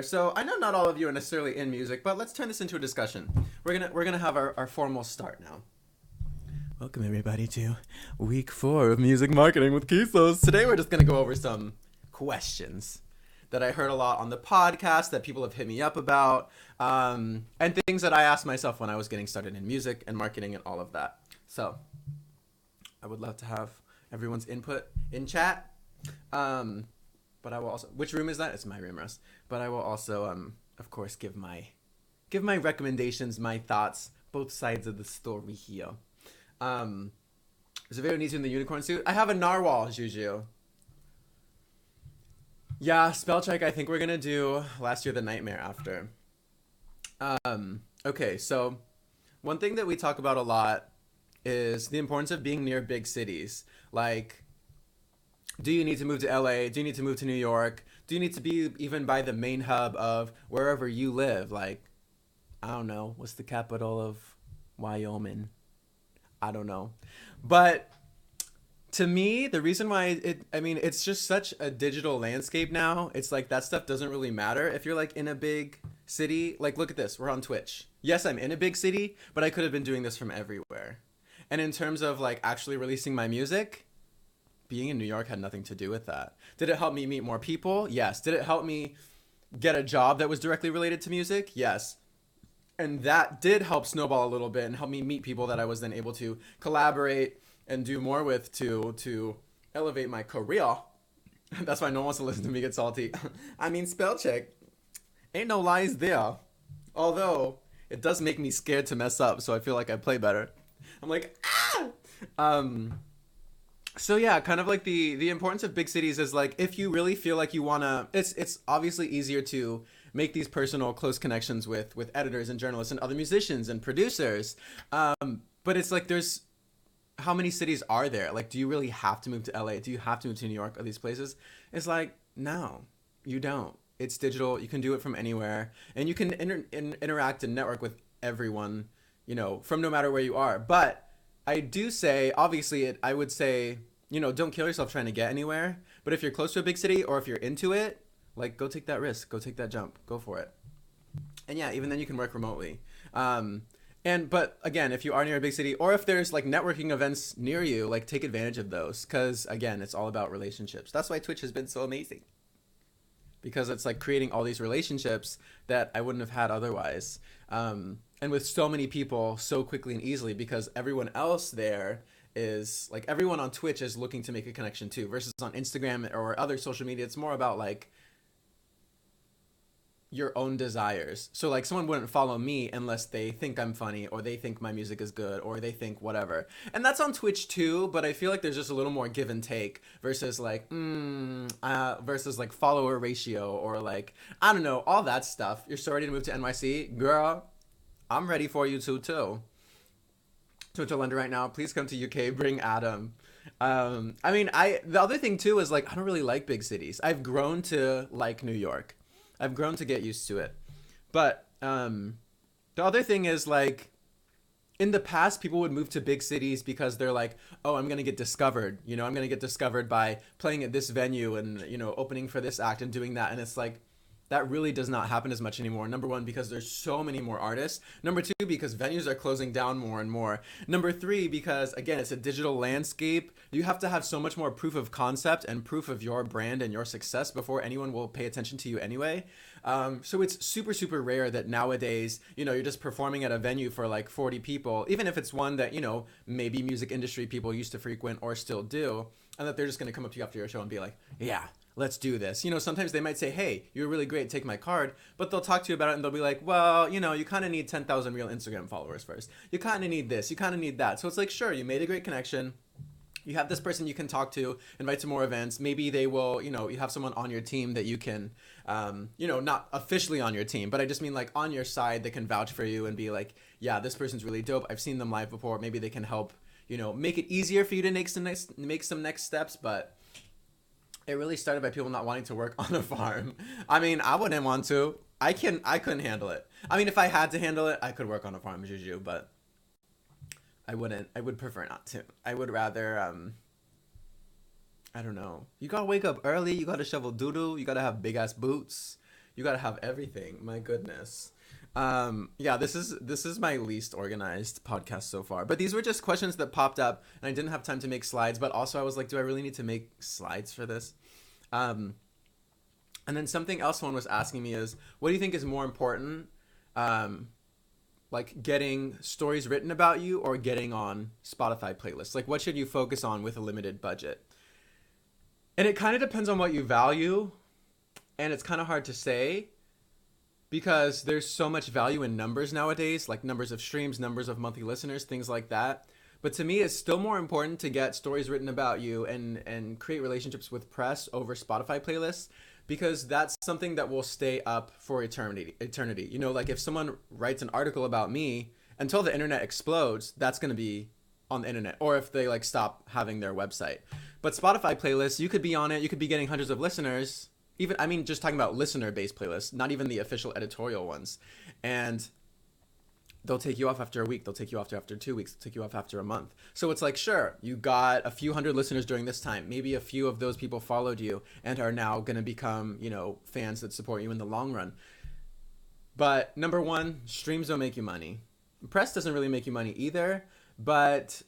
So I know not all of you are necessarily in music, but let's turn this into a discussion. We're gonna have our formal start now. Welcome everybody to week 4 of music marketing with Kisos. Today we're just gonna go over some questions that I heard a lot on the podcast that people have hit me up about, and things that I asked myself when I was getting started in music and marketing and all of that. So I would love to have everyone's input in chat. But I will also, which room is that? It's my room, Russ. But I will also, of course, give my recommendations, my thoughts, both sides of the story here. There's a video needs in the unicorn suit. I have a narwhal, Juju. Yeah, spell check. I think we're gonna do last year the nightmare after. Okay, so one thing that we talk about a lot is the importance of being near big cities. Like, do you need to move to LA? Do you need to move to New York? Do you need to be even by the main hub of wherever you live? Like, I don't know. What's the capital of Wyoming? I don't know. But to me, the reason why it's just such a digital landscape now. It's like that stuff doesn't really matter. If you're like in a big city, like look at this. We're on Twitch. Yes, I'm in a big city, but I could have been doing this from everywhere. And in terms of like actually releasing my music, being in New York had nothing to do with that. Did it help me meet more people? Yes. Did it help me get a job that was directly related to music? Yes. And that did help snowball a little bit and help me meet people that I was then able to collaborate and do more with to elevate my career. That's why no one wants to listen to me get salty. I mean, spell check. Ain't no lies there. Although, it does make me scared to mess up, so I feel like I play better. I'm like, ah! So yeah, kind of like the importance of big cities is like if you really feel like you wanna, it's obviously easier to make these personal close connections with editors and journalists and other musicians and producers. But it's like there's how many cities are there? Like, do you really have to move to LA? Do you have to move to New York or these places? It's like no, you don't. It's digital. You can do it from anywhere, and you can interact and network with everyone, from no matter where you are. But I do say, obviously, I would say, don't kill yourself trying to get anywhere. But if you're close to a big city or if you're into it, like, go take that risk. Go take that jump. Go for it. And yeah, even then you can work remotely. But again, if you are near a big city or if there's like networking events near you, like take advantage of those. Because again, it's all about relationships. That's why Twitch has been so amazing. Because it's like creating all these relationships that I wouldn't have had otherwise. And with so many people so quickly and easily because everyone else there is like everyone on Twitch is looking to make a connection too versus on Instagram or other social media. It's more about like your own desires. So like someone wouldn't follow me unless they think I'm funny or they think my music is good or they think whatever. And that's on Twitch too, but I feel like there's just a little more give and take versus like versus like follower ratio or like I don't know, all that stuff. You're so ready to move to NYC, girl. I'm ready for you too. To London right now. Please come to UK. Bring Adam. The other thing too is like I don't really like big cities. I've grown to like New York. I've grown to get used to it. But the other thing is like in the past people would move to big cities because they're like, oh, I'm gonna get discovered. I'm gonna get discovered by playing at this venue and opening for this act and doing that. And it's like that really does not happen as much anymore. Number one, because there's so many more artists. Number two, because venues are closing down more and more. Number three, because again, it's a digital landscape. You have to have so much more proof of concept and proof of your brand and your success before anyone will pay attention to you anyway. So it's super, super rare that nowadays, you're just performing at a venue for like 40 people, even if it's one that, maybe music industry people used to frequent or still do, and that they're just going to come up to you after your show and be like, yeah, let's do this. Sometimes they might say, hey, you're really great, take my card, but they'll talk to you about it and they'll be like, well, you kind of need 10,000 real Instagram followers first. You kind of need this, you kind of need that. So it's like, sure, you made a great connection. You have this person you can talk to, invite to more events. Maybe they will, you have someone on your team that you can, not officially on your team, but I just mean like on your side that can vouch for you and be like, yeah, this person's really dope. I've seen them live before. Maybe they can help, make it easier for you to make some next steps. But it really started by people not wanting to work on a farm. I mean, I wouldn't want to. I couldn't handle it. I mean, if I had to handle it, I could work on a farm, Juju, but I wouldn't. I would prefer not to. I would rather, I don't know. You gotta wake up early. You gotta shovel doo-doo. You gotta have big-ass boots. You gotta have everything. My goodness. Yeah, this is my least organized podcast so far. But these were just questions that popped up, and I didn't have time to make slides. But also, I was like, do I really need to make slides for this? And then something else someone was asking me is, what do you think is more important? Like getting stories written about you or getting on Spotify playlists? Like, what should you focus on with a limited budget? And it kind of depends on what you value, and it's kind of hard to say because there's so much value in numbers nowadays, like numbers of streams, numbers of monthly listeners, things like that. But to me, it's still more important to get stories written about you and create relationships with press over Spotify playlists, because that's something that will stay up for eternity. You know, like if someone writes an article about me, until the internet explodes, that's going to be on the internet, or if they like stop having their website. But Spotify playlists, you could be on it, you could be getting hundreds of listeners, even, I mean, just talking about listener-based playlists, not even the official editorial ones. And they'll take you off after a week, they'll take you off after 2 weeks, they'll take you off after a month. So it's like, sure, you got a few hundred listeners during this time. Maybe a few of those people followed you and are now going to become, you know, fans that support you in the long run. But number one, streams don't make you money. Press doesn't really make you money either, but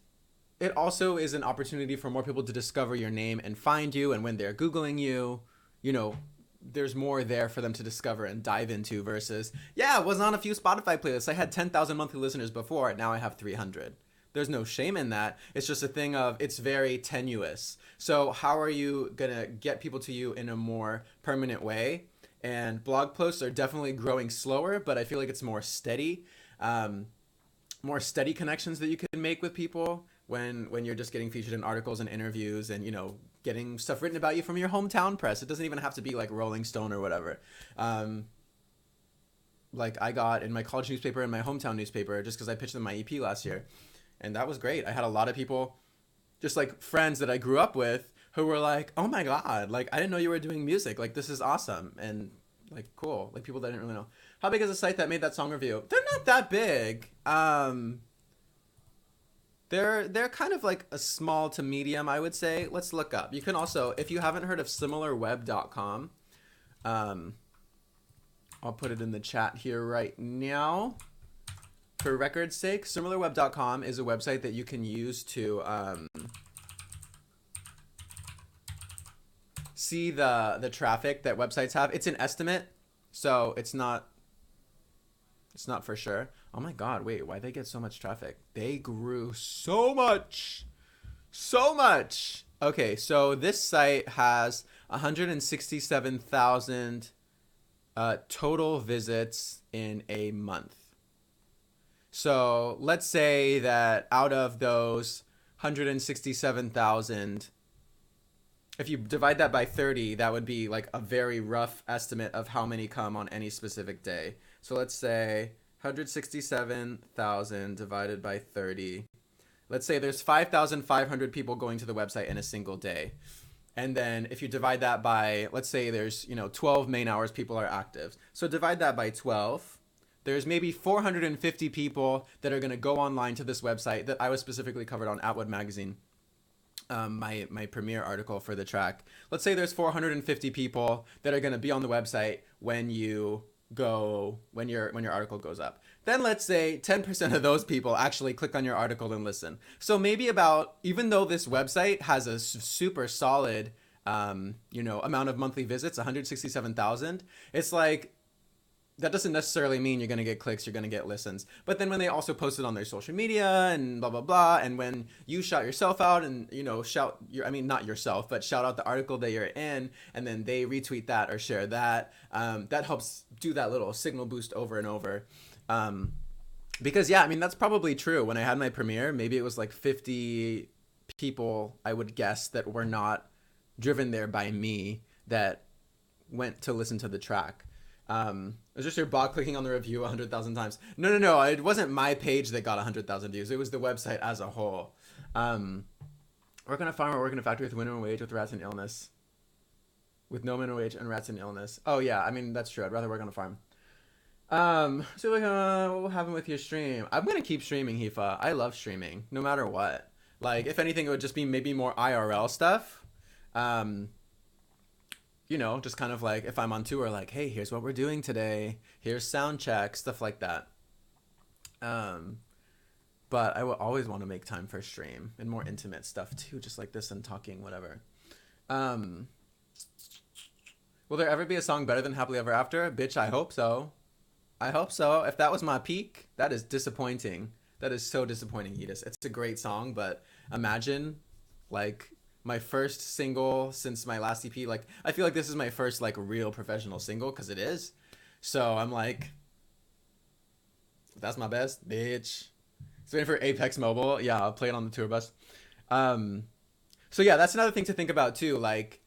it also is an opportunity for more people to discover your name and find you. And when they're Googling you, you know, there's more there for them to discover and dive into versus, yeah, I was on a few Spotify playlists. I had 10,000 monthly listeners before. Now I have 300. There's no shame in that. It's just a thing of, it's very tenuous. So how are you going to get people to you in a more permanent way? And blog posts are definitely growing slower, but I feel like it's more steady. More steady connections that you can make with people when you're just getting featured in articles and interviews and, you know, getting stuff written about you from your hometown press. It doesn't even have to be like Rolling Stone or whatever. Like I got in my college newspaper and my hometown newspaper just because I pitched them my EP last year. And that was great. I had a lot of people, just like friends that I grew up with, who were like, oh my God, like I didn't know you were doing music. Like this is awesome. And like, cool. Like people that I didn't really know. How big is the site that made that song review? They're not that big. They're kind of like a small to medium, I would say. Let's look up. You can also, if you haven't heard of similarweb.com, I'll put it in the chat here right now. For record's sake, similarweb.com is a website that you can use to see the traffic that websites have. It's an estimate, so it's not for sure. Oh my God, wait, why'd they get so much traffic? They grew so much. Okay, so this site has 167,000 total visits in a month. So let's say that out of those 167,000, if you divide that by 30, that would be like a very rough estimate of how many come on any specific day. So let's say 167,000 divided by 30. Let's say there's 5,500 people going to the website in a single day. And then if you divide that by, let's say there's, 12 main hours people are active. So divide that by 12. There's maybe 450 people that are going to go online to this website that I was specifically covered on Atwood Magazine. My premiere article for the track. Let's say there's 450 people that are going to be on the website when your article goes up. Then let's say 10% of those people actually click on your article and listen. So maybe even though this website has a super solid, amount of monthly visits, 167,000, it's like, that doesn't necessarily mean you're going to get clicks, you're going to get listens. But then when they also post it on their social media and blah, blah, blah, and when you shout yourself out and, not yourself, but shout out the article that you're in, and then they retweet that or share that, that helps do that little signal boost over and over. Because, that's probably true. When I had my premiere, maybe it was like 50 people, I would guess, that were not driven there by me that went to listen to the track. It was just your bot clicking on the review 100,000 times. No. It wasn't my page that got 100,000 views. It was the website as a whole. Work on a farm or work in a factory with minimum wage with rats and illness. With no minimum wage and rats and illness. Oh yeah, that's true. I'd rather work on a farm. So what will happen with your stream? I'm going to keep streaming, Hifa. I love streaming, no matter what. Like, if anything, it would just be maybe more IRL stuff. you know, just kind of like if I'm on tour, like, hey, here's what we're doing today. Here's sound check, stuff like that. Um, but I will always want to make time for stream and more intimate stuff too, just like this and talking, whatever. Um, will there ever be a song better than Happily Ever After? Bitch, I hope so. I hope so. If that was my peak, that is disappointing. That is so disappointing, Edis. It's a great song, but imagine, like, my first single since my last EP. Like, I feel like this is my first, like, real professional single, because it is. So I'm like, that's my best, bitch. It's waiting for Apex Mobile. Yeah, I'll play it on the tour bus. So yeah, that's another thing to think about too. Like,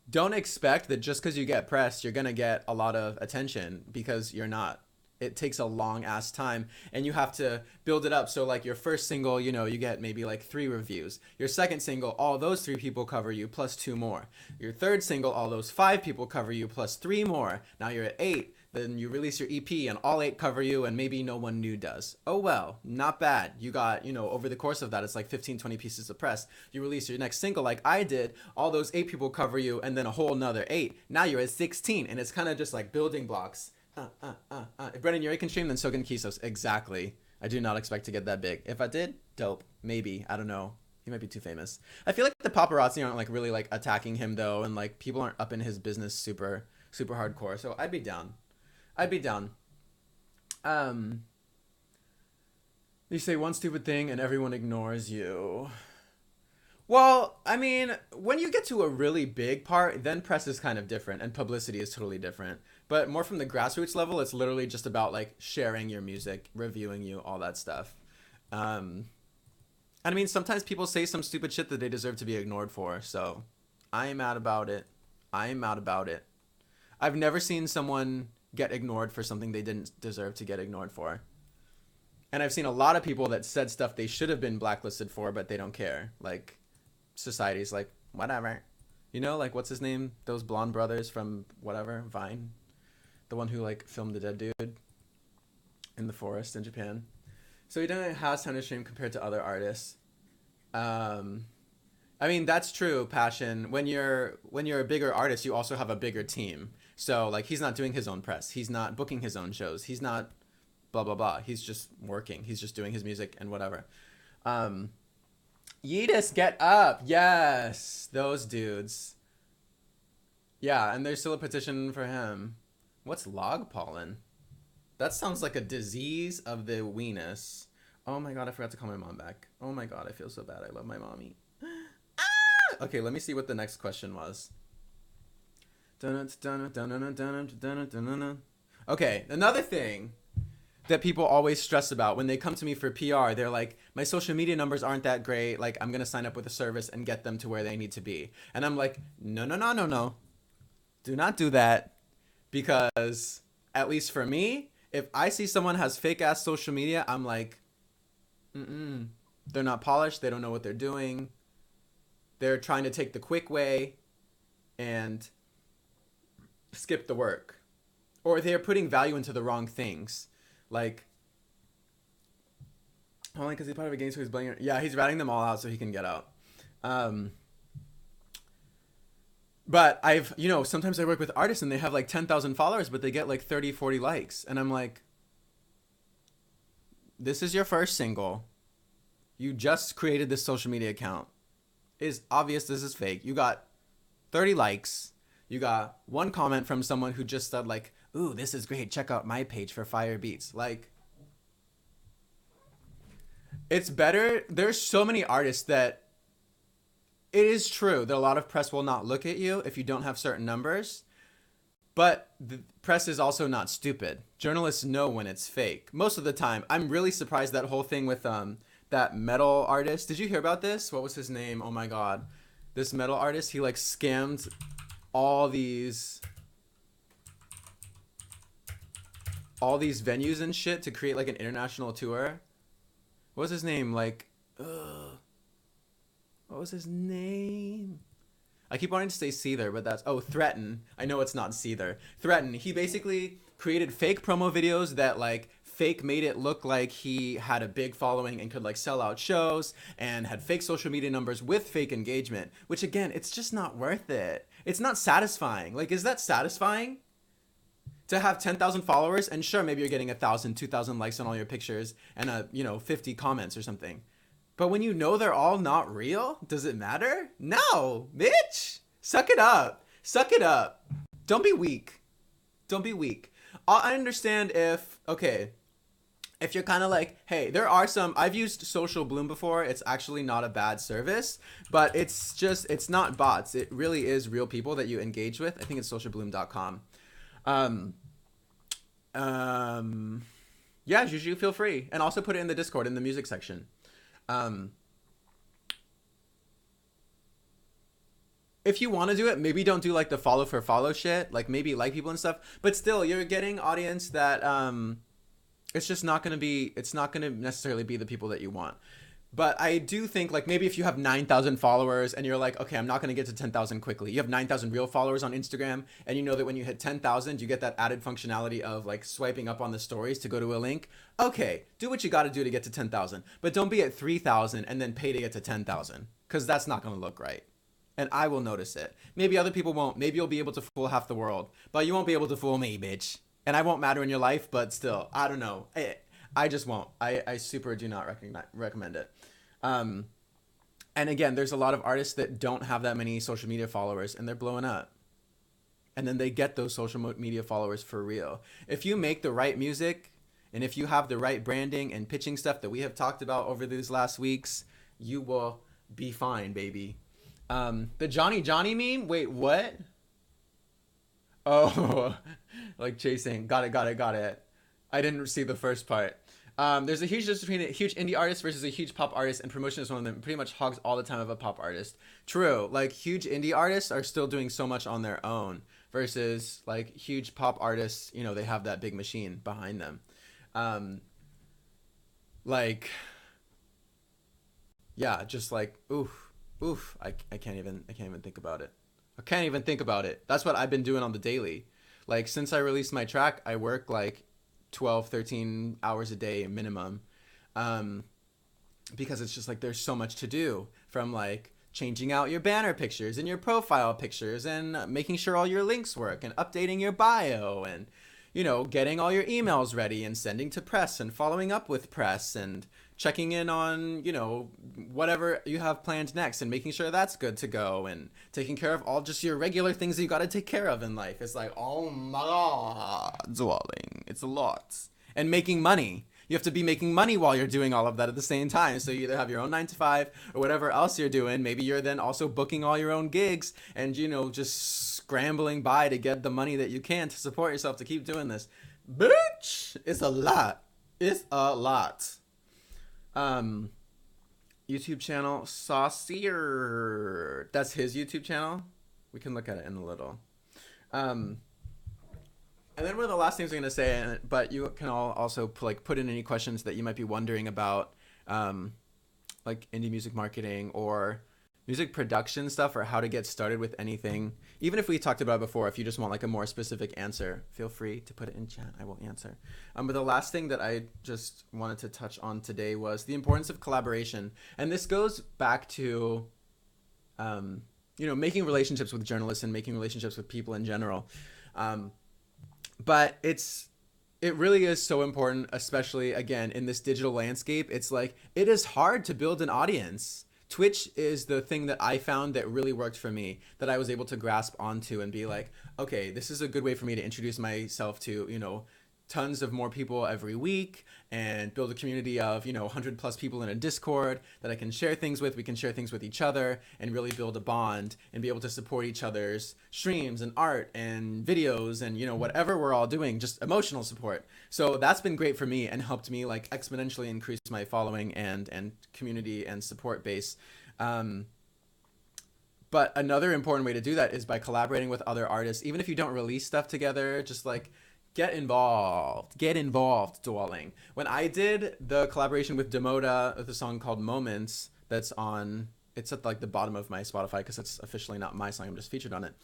don't expect that just because you get pressed, you're gonna get a lot of attention, because you're not. It takes a long ass time, and you have to build it up. So like your first single, you know, you get maybe like 3 reviews. Your second single, all those 3 people cover you plus 2 more. Your third single, all those 5 people cover you plus 3 more. Now you're at 8. Then you release your EP and all 8 cover you, and maybe no one new does. Oh well, not bad. You got, you know, over the course of that, it's like 15, 20 pieces of press. You release your next single like I did, all those 8 people cover you, and then a whole nother 8. Now you're at 16, and it's kind of just like building blocks. If Brennan, you're can stream, then so can Kisos. Exactly. I do not expect to get that big. If I did, dope. Maybe. I don't know. He might be too famous. I feel like the paparazzi aren't like really like attacking him though, and like people aren't up in his business super hardcore. So I'd be down. You say one stupid thing and everyone ignores you. Well, I mean, when you get to a really big part, then press is kind of different and publicity is totally different. But more from the grassroots level, it's literally just about like sharing your music, reviewing you, all that stuff. And I mean, sometimes people say some stupid shit that they deserve to be ignored for. So I am mad about it. I've never seen someone get ignored for something they didn't deserve to get ignored for. And I've seen a lot of people that said stuff they should have been blacklisted for, but they don't care. Like, society's like, whatever. You know, like, what's his name? Those blonde brothers from whatever, Vine. The one who, like, filmed the dead dude in the forest in Japan. So he doesn't have time to stream compared to other artists. I mean, that's true, Passion. When you're a bigger artist, you also have a bigger team. So, like, he's not doing his own press. He's not booking his own shows. He's not blah, blah, blah. He's just working. He's just doing his music and whatever. Yeetus, get up. Yes, those dudes. Yeah, and there's still a petition for him. What's log pollen? That sounds like a disease of the weenus. Oh my god, I forgot to call my mom back. Oh my god, I feel so bad. I love my mommy. Okay, let me see what the next question was. Okay, another thing that people always stress about when they come to me for PR, they're like, my social media numbers aren't that great. Like, I'm going to sign up with a service and get them to where they need to be. And I'm like, no. Do not do that. Because, at least for me, if I see someone has fake-ass social media, I'm like, they're not polished. They don't know what they're doing. They're trying to take the quick way and skip the work. Or they're putting value into the wrong things. Like, only because he's part of a gang, so he's blaming. Yeah, he's ratting them all out so he can get out. But I've, you know, sometimes I work with artists and they have like 10,000 followers, but they get like 30, 40 likes. And I'm like, this is your first single. You just created this social media account. It's obvious this is fake. You got 30 likes. You got 1 comment from someone who just said like, ooh, this is great. Check out my page for fire beats. Like, it's better. There's so many artists that it is true that a lot of press will not look at you if you don't have certain numbers. But the press is also not stupid. Journalists know when it's fake. Most of the time. I'm really surprised that whole thing with that metal artist. Did you hear about this? What was his name? Oh my God. This metal artist, he like scammed all these venues and shit to create like an international tour. What was his name? Like, what was his name? I keep wanting to say Seether, but that's, Threaten. I know it's not Seether. Threaten. He basically created fake promo videos that like fake made it look like he had a big following and could like sell out shows, and had fake social media numbers with fake engagement, which again, it's just not worth it. It's not satisfying. Like, is that satisfying? To have 10,000 followers, and sure, maybe you're getting 1,000, 2,000 likes on all your pictures and 50 comments or something. But when you know they're all not real, does it matter? No, bitch. Suck it up. Suck it up. Don't be weak. Don't be weak. I understand if you're kind of like, hey, there are some, I've used Social Bloom before. It's actually not a bad service, but it's not bots. It really is real people that you engage with. I think it's socialbloom.com. Yeah, Juju, feel free. And also put it in the Discord in the music section. If you want to do it, maybe don't do like the follow for follow shit, like maybe like people and stuff, but still you're getting audience that, it's not going to necessarily be the people that you want. But I do think, like, maybe if you have 9,000 followers and you're like, okay, I'm not going to get to 10,000 quickly. You have 9,000 real followers on Instagram, and you know that when you hit 10,000, you get that added functionality of, like, swiping up on the stories to go to a link. Okay, do what you got to do to get to 10,000. But don't be at 3,000 and then pay to get to 10,000, because that's not going to look right. And I will notice it. Maybe other people won't. Maybe you'll be able to fool half the world. But you won't be able to fool me, bitch. And I won't matter in your life, but still, I don't know. I just won't. I super do not recommend it. And again, there's a lot of artists that don't have that many social media followers, and they're blowing up. And then they get those social media followers for real. If you make the right music, and if you have the right branding and pitching stuff that we have talked about over these last weeks, you will be fine, baby. The Johnny meme? Wait, what? Oh, like chasing. Got it. I didn't see the first part. There's a huge difference between a huge indie artist versus a huge pop artist, and promotion is one of them. Pretty much hogs all the time of a pop artist. True. Like, huge indie artists are still doing so much on their own versus, like, huge pop artists, you know, they have that big machine behind them. Like, yeah, just like, oof. I can't even think about it. I can't even think about it. That's what I've been doing on the daily. Like, since I released my track, I work like 12, 13 hours a day minimum. Because it's just like, there's so much to do, from like changing out your banner pictures and your profile pictures and making sure all your links work and updating your bio and, you know, getting all your emails ready and sending to press and following up with press and checking in on, you know, whatever you have planned next and making sure that's good to go and taking care of all just your regular things that you got to take care of in life. It's like, oh my God, darling, it's a lot. And making money. You have to be making money while you're doing all of that at the same time. So you either have your own 9 to 5 or whatever else you're doing. Maybe you're then also booking all your own gigs and, you know, just scrambling by to get the money that you can to support yourself to keep doing this. Bitch, it's a lot. It's a lot. YouTube channel, Saucier. That's his YouTube channel. We can look at it in a little. And then one of the last things I'm going to say, but you can all also put in any questions that you might be wondering about, like indie music marketing or music production stuff, or how to get started with anything. Even if we talked about it before, if you just want like a more specific answer, feel free to put it in chat. I will answer. But the last thing that I just wanted to touch on today was the importance of collaboration. And this goes back to, you know, making relationships with journalists and making relationships with people in general. But it really is so important, especially again, in this digital landscape. It's like, it is hard to build an audience. Twitch is the thing that I found that really worked for me, that I was able to grasp onto and be like, okay, this is a good way for me to introduce myself to, you know, tons of more people every week and build a community of, you know, 100+ people in a Discord that I can share things with. We can share things with each other and really build a bond and be able to support each other's streams and art and videos and, you know, whatever we're all doing, just emotional support. So that's been great for me and helped me like exponentially increase my following and community and support base. But another important way to do that is by collaborating with other artists. Even if you don't release stuff together, just like get involved, darling. When I did the collaboration with Demoda, the song called Moments, it's at like the bottom of my Spotify because it's officially not my song, I'm just featured on it.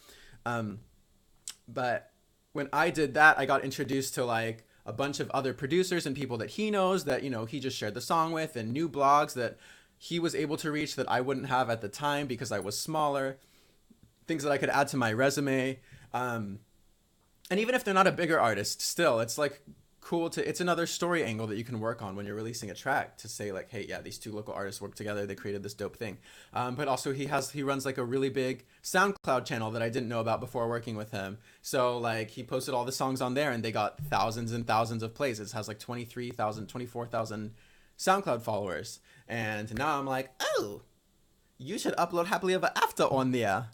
But when I did that, I got introduced to like a bunch of other producers and people that he knows that, you know, he just shared the song with, and new blogs that he was able to reach that I wouldn't have at the time because I was smaller. things that I could add to my resume. And even if they're not a bigger artist, still, it's like cool to, it's another story angle that you can work on when you're releasing a track to say like, hey, yeah, these two local artists work together. They created this dope thing. But also he runs like a really big SoundCloud channel that I didn't know about before working with him. So like he posted all the songs on there and they got thousands and thousands of plays. It has like 23,000, 24,000 SoundCloud followers. And now I'm like, oh, you should upload Happily Ever After on there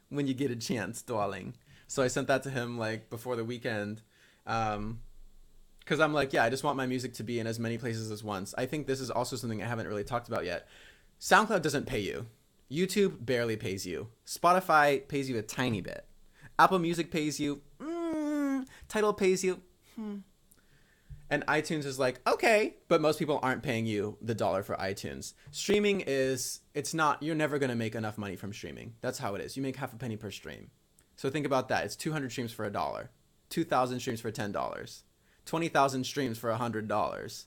when you get a chance, darling. So I sent that to him like before the weekend. Because I'm like, yeah, I just want my music to be in as many places as once. I think this is also something I haven't really talked about yet. SoundCloud doesn't pay you. YouTube barely pays you. Spotify pays you a tiny bit. Apple Music pays you. Tidal pays you. And iTunes is like, okay, but most people aren't paying you the dollar for iTunes. Streaming is, it's not, you're never going to make enough money from streaming. That's how it is. You make half a penny per stream. So think about that. It's 200 streams for $1, 2,000 streams for $10, 20,000 streams for $100,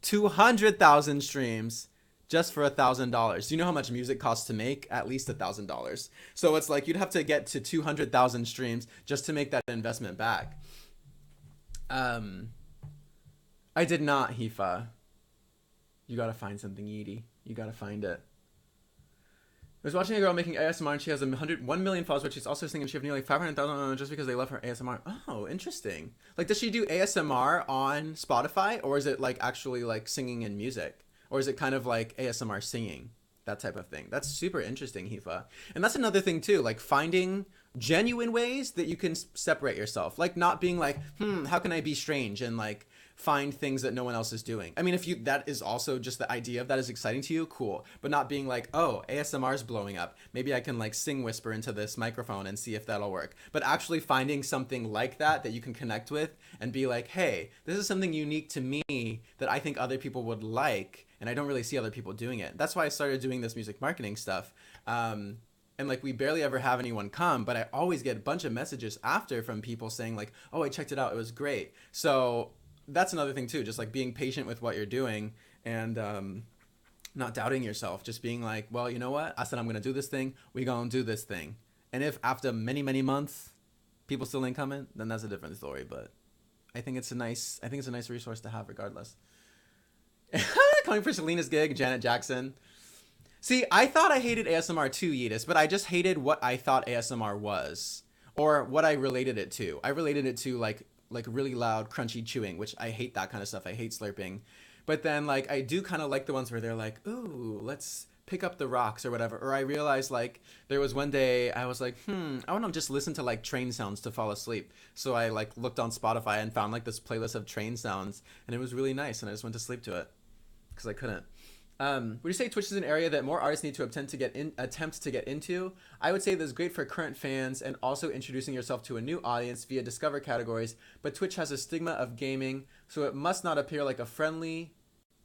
200,000 streams just for $1,000. Do you know how much music costs to make? At least $1,000. So it's like you'd have to get to 200,000 streams just to make that investment back. I did not, Hifa. You gotta find something, Edie. You gotta find it. I was watching a girl making ASMR and she has 1 million followers, but she's also singing. She has nearly 500,000 just because they love her ASMR. Oh, interesting. Like, does she do ASMR on Spotify, or is it like actually like singing in music, or is it kind of like ASMR singing, that type of thing? That's super interesting, Hifa. And that's another thing too, like finding genuine ways that you can separate yourself, like not being like, how can I be strange and like find things that no one else is doing. I mean, if you, that is also just the idea of that is exciting to you, cool. But not being like, oh, ASMR is blowing up. Maybe I can like sing whisper into this microphone and see if that'll work. But actually finding something like that that you can connect with and be like, hey, this is something unique to me that I think other people would like, and I don't really see other people doing it. That's why I started doing this music marketing stuff. And like we barely ever have anyone come, but I always get a bunch of messages after from people saying like, oh, I checked it out, it was great. So that's another thing too, just like being patient with what you're doing and not doubting yourself, just being like, well, you know what, I said I'm gonna do this thing, we gonna do this thing. And if after many months people still ain't coming, then that's a different story. But I think it's a nice resource to have regardless. Coming for Selena's gig, Janet Jackson. See, I thought I hated ASMR too, Yeetus, but I just hated what I thought ASMR was, or what I related it to. I related it to like really loud, crunchy chewing, which I hate that kind of stuff. I hate slurping. But then like I do kind of like the ones where they're like, ooh, let's pick up the rocks or whatever. Or I realized like there was one day I was like, I want to just listen to like train sounds to fall asleep. So I like looked on Spotify and found like this playlist of train sounds, and it was really nice, and I just went to sleep to it because I couldn't. Would you say Twitch is an area that more artists need to attempt to get into? I would say this is great for current fans and also introducing yourself to a new audience via discover categories, but Twitch has a stigma of gaming, so it must not appear like a friendly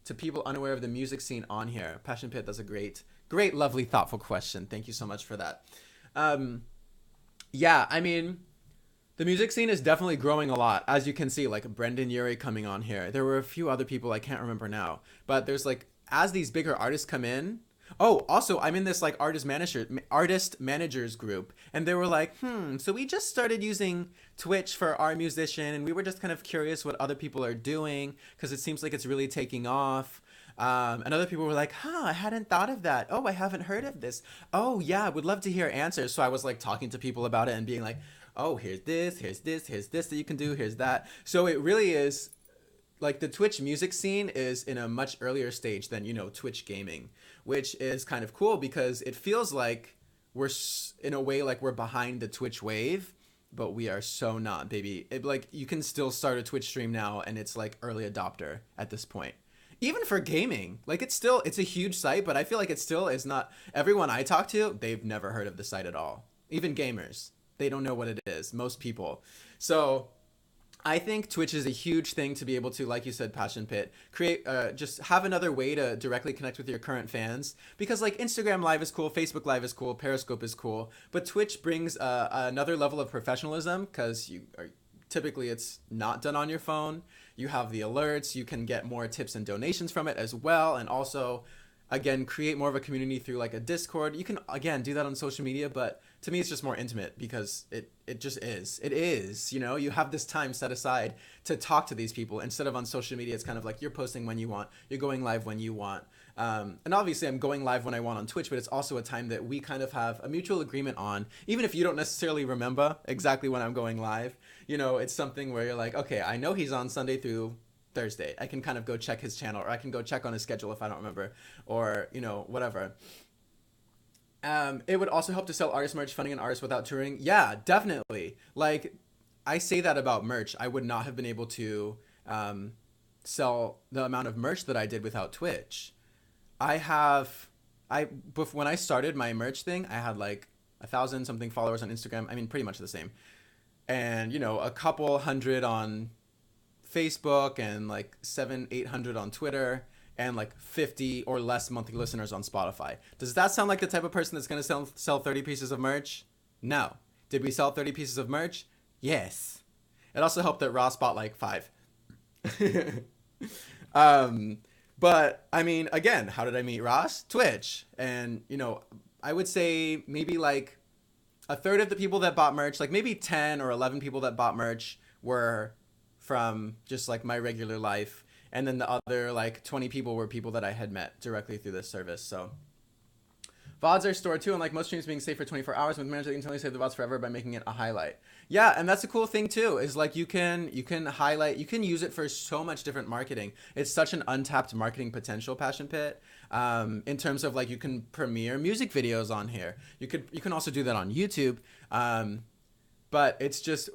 to people unaware of the music scene on here. Passion Pit, that's a great, lovely, thoughtful question. Thank you so much for that. Yeah, I mean, the music scene is definitely growing a lot. As you can see, like Brendan Urie coming on here. There were a few other people I can't remember now, but there's like, as these bigger artists come in. Oh, also, I'm in this like artist managers group, and they were like, so we just started using Twitch for our musician, and we were just kind of curious what other people are doing because it seems like it's really taking off. And other people were like, I hadn't thought of that. Oh, I haven't heard of this. Oh, yeah, would love to hear answers. So I was like talking to people about it and being like, oh, here's this that you can do, here's that. So it really is. Like the Twitch music scene is in a much earlier stage than, Twitch gaming, which is kind of cool because it feels like we're in a way like we're behind the Twitch wave, but we are so not, baby. Like you can still start a Twitch stream now and it's like early adopter at this point. Even for gaming, like it's a huge site, but I feel like it still is not. Everyone I talk to, they've never heard of the site at all. Even gamers, they don't know what it is, most people. So I think Twitch is a huge thing to be able to, like you said, Passion Pit, create, just have another way to directly connect with your current fans. Because like Instagram Live is cool, Facebook Live is cool, Periscope is cool, but Twitch brings another level of professionalism because typically it's not done on your phone. You have the alerts, you can get more tips and donations from it as well, and also again, create more of a community through like a Discord. You can, again, do that on social media, but to me, it's just more intimate because it just is. It is, you know, you have this time set aside to talk to these people instead of on social media. It's kind of like you're posting when you want, you're going live when you want. And obviously I'm going live when I want on Twitch, but it's also a time that we kind of have a mutual agreement on, even if you don't necessarily remember exactly when I'm going live. You know, it's something where you're like, okay, I know he's on Sunday through Thursday. I can kind of go check his channel, or I can go check on his schedule if I don't remember, or, you know, whatever. It would also help to sell artist merch, funding an artist without touring. Yeah, definitely. Like, I say that about merch. I would not have been able to sell the amount of merch that I did without Twitch. When I started my merch thing, I had like 1,000 something followers on Instagram. I mean, pretty much the same. And, you know, a couple hundred on Facebook and like 700-800 on Twitter and like 50 or less monthly listeners on Spotify. Does that sound like the type of person that's going to sell 30 pieces of merch? No. Did we sell 30 pieces of merch? Yes. It also helped that Ross bought like 5. But I mean, again, how did I meet Ross? Twitch. And, you know, I would say maybe like a third of the people that bought merch, like maybe 10 or 11 people that bought merch were from just like my regular life. And then the other like 20 people were people that I had met directly through this service. So VODs are stored too, and like most streams being saved for 24 hours, with managers, you can totally save the VODs forever by making it a highlight. Yeah, and that's a cool thing too, is like you can highlight, you can use it for so much different marketing. It's such an untapped marketing potential, Passion Pit. In terms of like you can premiere music videos on here. You can also do that on YouTube. But it's just,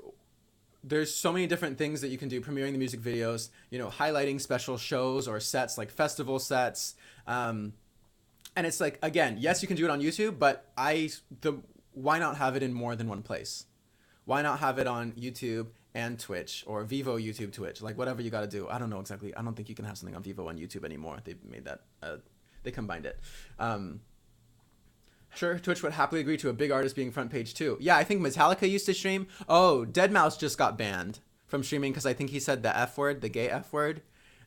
there's so many different things that you can do, premiering the music videos, you know, highlighting special shows or sets like festival sets. And it's like, again, yes, you can do it on YouTube, but why not have it in more than one place? Why not have it on YouTube and Twitch, or Vivo, YouTube, Twitch, like whatever you got to do. I don't know exactly. I don't think you can have something on Vivo and YouTube anymore. They made that, they combined it. Sure, Twitch would happily agree to a big artist being front page too. Yeah, I think Metallica used to stream. Oh, Deadmau5 just got banned from streaming because I think he said the F word, the gay F word.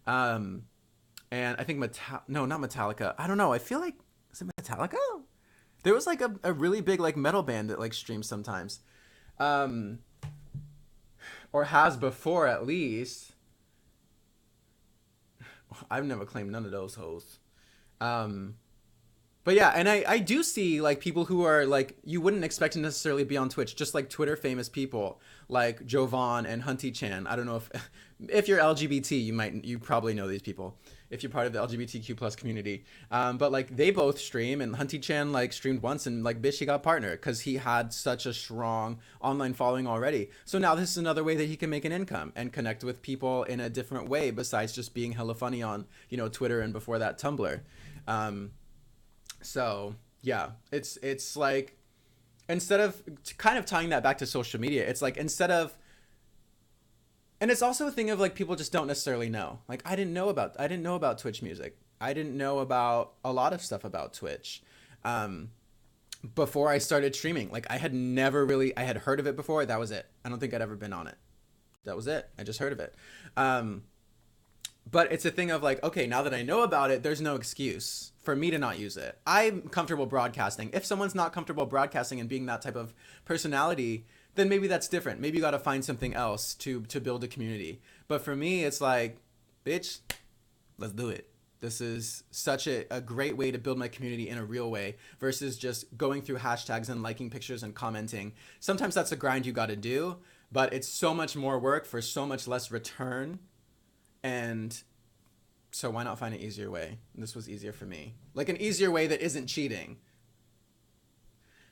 And I think no, not Metallica. I don't know. I feel like, is it Metallica? There was like a really big like metal band that like streams sometimes. Or has before at least. I've never claimed none of those hoes. But yeah, and I do see like people who are like, you wouldn't expect to necessarily be on Twitch, just like Twitter famous people like Jovan and Hunty Chan. I don't know if you're LGBT, you probably know these people if you're part of the LGBTQ plus community. But like they both stream, and Hunty Chan like streamed once, and like bitch, he got partner because he had such a strong online following already. So now this is another way that he can make an income and connect with people in a different way besides just being hella funny on, you know, Twitter and before that Tumblr. So yeah, it's like, instead of kind of tying that back to social media, it's like, instead of, and it's also a thing of like, people just don't necessarily know. Like I didn't know about Twitch music. I didn't know about a lot of stuff about Twitch. Before I started streaming, like I had heard of it before. That was it. I don't think I'd ever been on it. That was it. I just heard of it. But it's a thing of like, okay, now that I know about it, there's no excuse for me to not use it. I'm comfortable broadcasting. If someone's not comfortable broadcasting and being that type of personality, then maybe that's different. Maybe you got to find something else to build a community. But for me, it's like, bitch, let's do it. This is such a great way to build my community in a real way versus just going through hashtags and liking pictures and commenting. Sometimes that's a grind you got to do, but it's so much more work for so much less return. And so why not find an easier way? This was easier for me. Like an easier way that isn't cheating.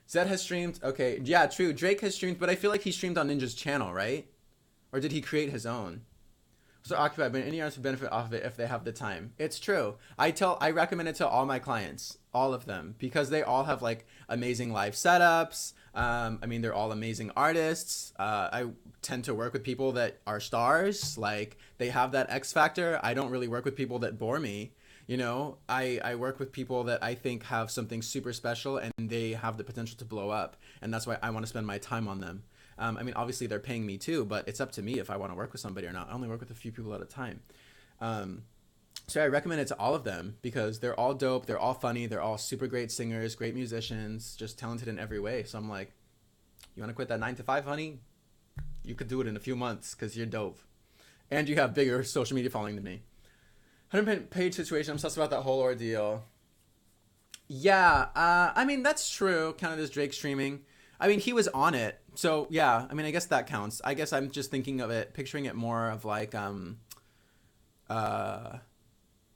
Zed has streamed. Okay, yeah, true. Drake has streamed, but I feel like he streamed on Ninja's channel, right? Or did he create his own? So occupied, but any artists would benefit off of it if they have the time. It's true. I recommend it to all my clients, all of them, because they all have like amazing live setups. I mean, they're all amazing artists. I tend to work with people that are stars. Like they have that X factor. I don't really work with people that bore me. You know, I work with people that I think have something super special and they have the potential to blow up. And that's why I want to spend my time on them. I mean, obviously they're paying me too, but it's up to me if I want to work with somebody or not. I only work with a few people at a time. So I recommend it to all of them because they're all dope, they're all funny, they're all super great singers, great musicians, just talented in every way. So I'm like, you want to quit that 9 to 5, honey? You could do it in a few months because you're dope. And you have bigger social media following than me. 100-page situation. I'm sus about that whole ordeal. Yeah, I mean, that's true. Counted as Drake streaming. I mean, he was on it. So, yeah, I mean, I guess that counts. I guess I'm just thinking of it, picturing it more of like,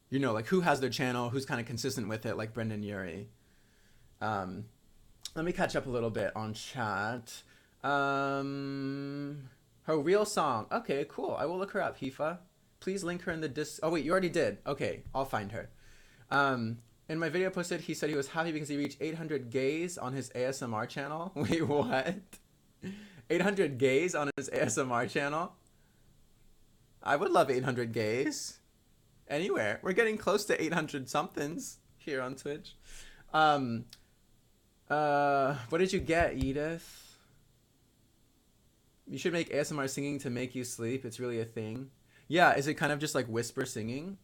you know, like who has their channel, who's kind of consistent with it, like Brendan Urie. Let me catch up a little bit on chat. Her real song. Okay, cool. I will look her up, Hifa. Please link her in the Oh, wait, you already did. Okay, I'll find her. In my video posted, he said he was happy because he reached 800 gays on his ASMR channel. Wait, what? 800 gays on his ASMR channel? I would love 800 gays. Anywhere. We're getting close to 800 somethings here on Twitch. What did you get, Edith? You should make ASMR singing to make you sleep. It's really a thing. Yeah, is it kind of just like whisper singing?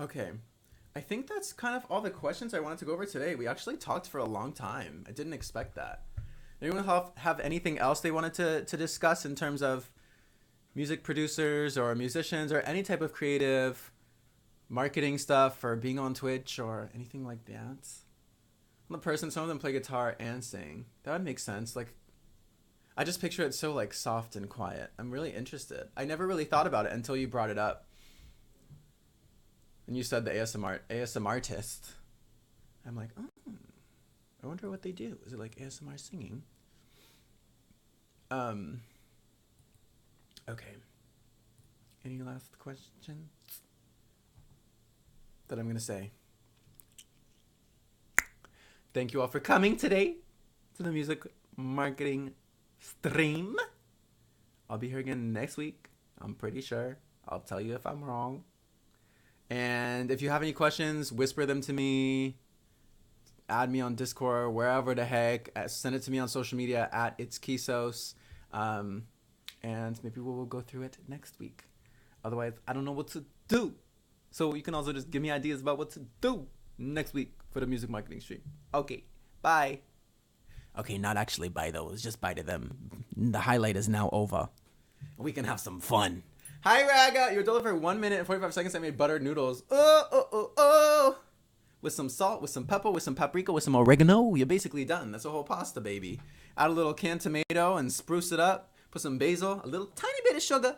Okay. I think that's kind of all the questions I wanted to go over today. We actually talked for a long time. I didn't expect that. Anyone have anything else they wanted to discuss in terms of music producers or musicians or any type of creative marketing stuff or being on Twitch or anything like that? I'm a person, some of them play guitar and sing. That would make sense. Like, I just picture it so like soft and quiet. I'm really interested. I never really thought about it until you brought it up. And you said the ASMR artist. I'm like, oh, I wonder what they do. Is it like ASMR singing? Okay. Any last questions that I'm gonna say? Thank you all for coming today to the music marketing stream. I'll be here again next week. I'm pretty sure. I'll tell you if I'm wrong. And if you have any questions, whisper them to me. Add me on Discord, wherever the heck. Send it to me on social media at It's Kisos. And maybe we'll go through it next week. Otherwise, I don't know what to do. So you can also just give me ideas about what to do next week for the music marketing stream. Okay, bye. Okay, not actually bye though. It's just bye to them. The highlight is now over. We can have some fun. Hi, Raga. You're delivered 1 minute and 45 seconds. I made buttered noodles. Oh. With some salt, with some pepper, with some paprika, with some oregano. You're basically done. That's a whole pasta, baby. Add a little canned tomato and spruce it up. Put some basil, a little tiny bit of sugar.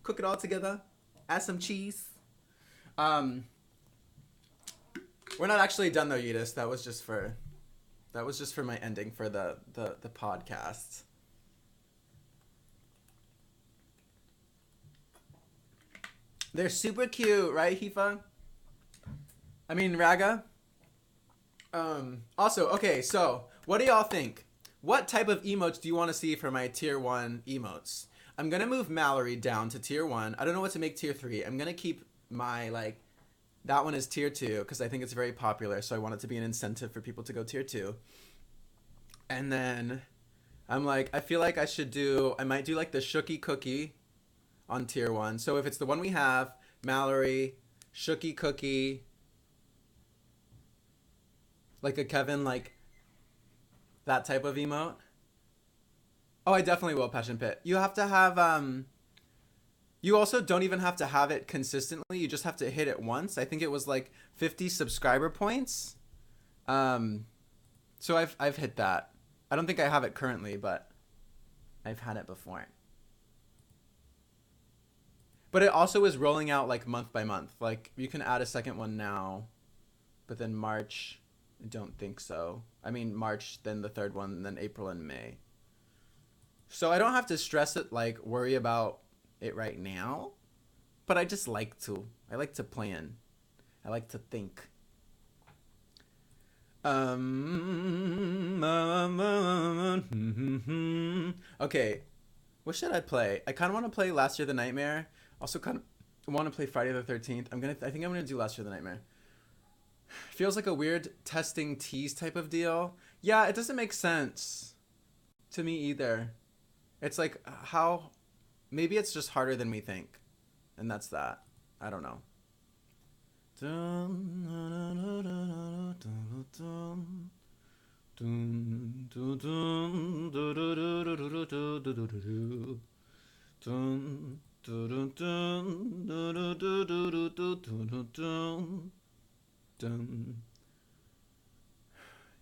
Cook it all together. Add some cheese. We're not actually done though, Yudis. That was just for my ending for the podcast. They're super cute, right, Hifa? I mean, Raga? Also, okay, so what do y'all think? What type of emotes do you want to see for my tier 1 emotes? I'm going to move Mallory down to tier 1. I don't know what to make tier 3. I'm going to keep my, like, that one is tier 2 because I think it's very popular, so I want it to be an incentive for people to go tier 2. And then I'm like, I feel like I might do, like, the Shooky Cookie on tier 1. So if it's the one we have, Mallory, Shooky Cookie, like a Kevin, like that type of emote. Oh, I definitely will, Passion Pit. You have to have, you also don't even have to have it consistently. You just have to hit it once. I think it was like 50 subscriber points. So I've hit that. I don't think I have it currently, but I've had it before. But it also is rolling out like month by month. Like you can add a second one now, but then March, I don't think so. I mean March, then the third one, and then April and May. So I don't have to stress it, like worry about it right now, but I just like to. I like to plan. I like to think. Okay, what should I play? I kind of want to play Last Year the Nightmare. Also kind of want to play Friday the 13th. I think I'm going to do Last Year the Nightmare. Feels like a weird testing tease type of deal. Yeah, it doesn't make sense. to me either. It's like how maybe it's just harder than we think. And that's that. I don't know.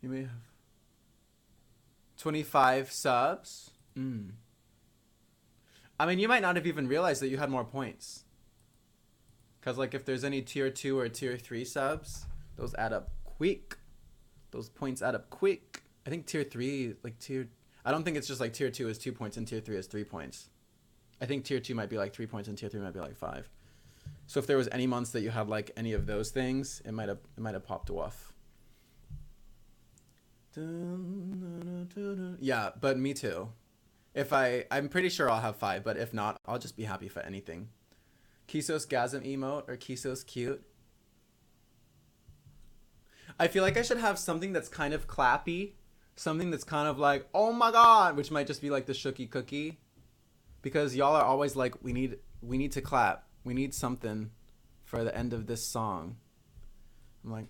You may have 25 subs. I mean, you might not have even realized that you had more points. Because, like, if there's any tier 2 or tier 3 subs, those add up quick. Those points add up quick. I think tier 3, like, I don't think it's just, like, tier 2 is 2 points and tier 3 is 3 points. I think tier 2 might be, like, 3 points and tier 3 might be, like, 5. So if there was any months that you had, like, any of those things, it might have popped off. Yeah, but me too. I'm pretty sure I'll have 5, but if not, I'll just be happy for anything. Kisos gasm emote or Kisos cute. I feel like I should have something that's kind of clappy. Something that's kind of like, oh my god, which might just be like the shooky cookie. Because y'all are always like, we need to clap. We need something for the end of this song. I'm like,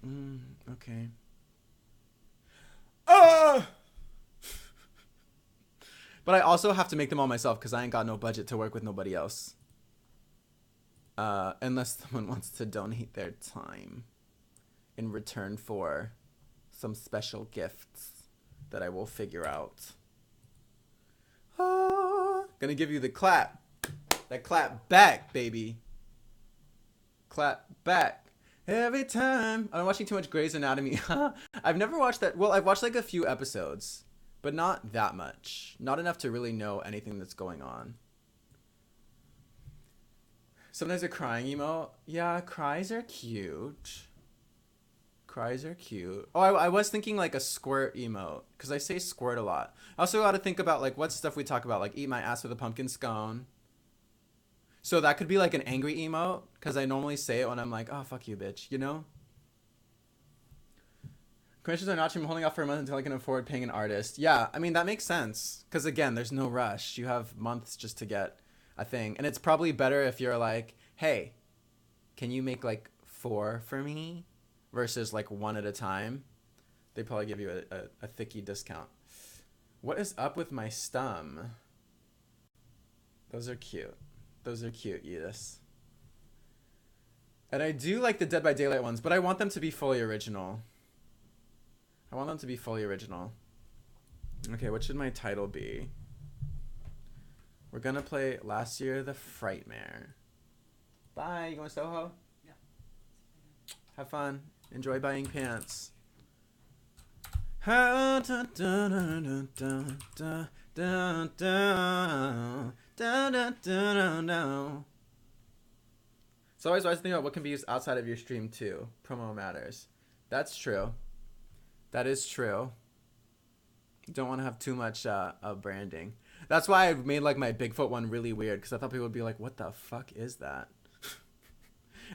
okay. But I also have to make them all myself because I ain't got no budget to work with nobody else. Unless someone wants to donate their time in return for some special gifts that I will figure out. Gonna give you the clap. That clap back, baby. Clap back. Every time. I'm watching too much Grey's Anatomy. I've never watched that. Well, I've watched like a few episodes, but not that much. Not enough to really know anything that's going on. Sometimes a crying emote. Yeah, cries are cute. Cries are cute. Oh, I was thinking like a squirt emote because I say squirt a lot. I also got to think about like what stuff we talk about, like eat my ass with a pumpkin scone. So that could be like an angry emote because I normally say it when I'm like, oh, fuck you, bitch, you know? Commissions are not. I'm holding off for a month until I can afford paying an artist. Yeah, I mean, that makes sense because, again, there's no rush. You have months just to get a thing. And it's probably better if you're like, hey, can you make like 4 for me versus like 1 at a time? They probably give you a thickie discount. What is up with my stum? Those are cute. Those are cute, Edith. And I do like the Dead by Daylight ones, but I want them to be fully original. I want them to be fully original. Okay, what should my title be? We're gonna play Last Year the Frightmare. Bye. You going to Soho? Yeah. Have fun. Enjoy buying pants. So always thinking about what can be used outside of your stream too. Promo matters. That's true. That is true. You don't want to have too much branding. That's why I made like my Bigfoot one really weird because I thought people would be like, what the fuck is that?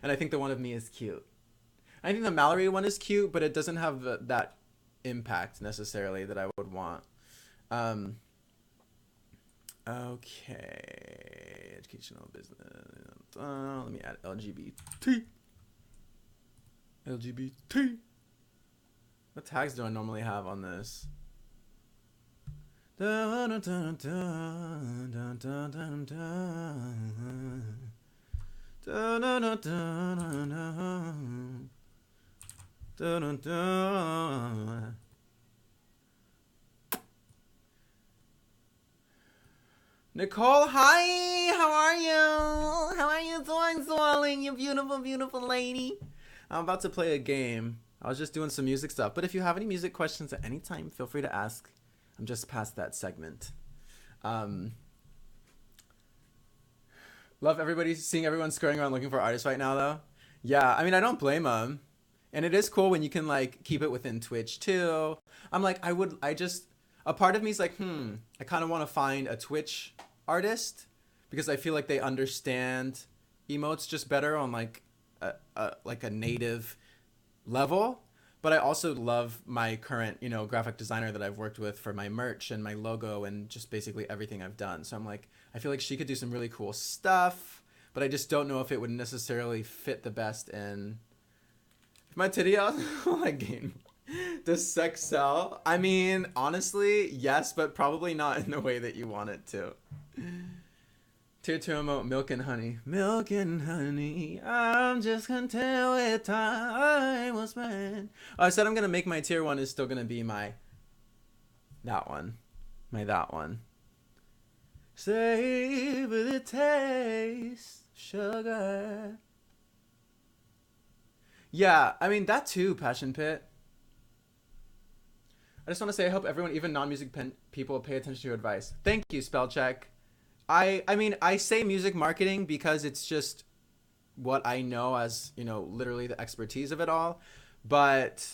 And I think the one of me is cute. I think the Mallory one is cute, but it doesn't have that impact necessarily that I would want. Okay. Educational business. Let me add LGBT. LGBT. What tags do I normally have on this? Nicole, hi! How are you? How are you doing, darling? You beautiful, beautiful lady. I'm about to play a game. I was just doing some music stuff. But if you have any music questions at any time, feel free to ask. I'm just past that segment. Love seeing everyone scurrying around looking for artists right now, though. Yeah, I mean, I don't blame them. And it is cool when you can, like, keep it within Twitch, too. I'm like, a part of me is like, I kind of want to find a Twitch artist because I feel like they understand emotes just better on, like, a native level. But I also love my current, you know, graphic designer that I've worked with for my merch and my logo and just basically everything I've done. So I'm like, I feel like she could do some really cool stuff, but I just don't know if it would necessarily fit the best in. If my titty out, like game. Does sex sell? I mean, honestly, yes, but probably not in the way that you want it to. Tier 2 emote, milk and honey. Milk and honey, I'm just content with time was spent. Oh, I said I'm going to make my tier 1 is still going to be my... That one. My that one. Savor the taste, sugar. Yeah, I mean, that too, Passion Pit. I just want to say I hope everyone, even non-music people, pay attention to your advice. Thank you, Spellcheck. I mean, I say music marketing because it's just what I know as, you know, literally the expertise of it all. But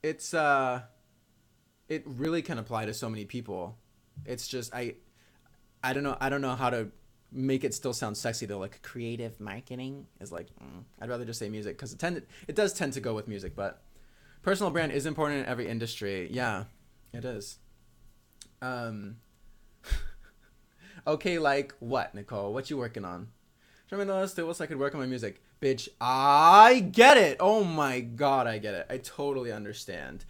it's, it really can apply to so many people. It's just, I don't know how to make it still sound sexy though. Like creative marketing is like, I'd rather just say music because it does tend to go with music, but personal brand is important in every industry. Yeah, it is. Okay, like what, Nicole? What you working on? Show me the list. It was I could work on my music. Bitch, I get it. Oh my God, I get it. I totally understand.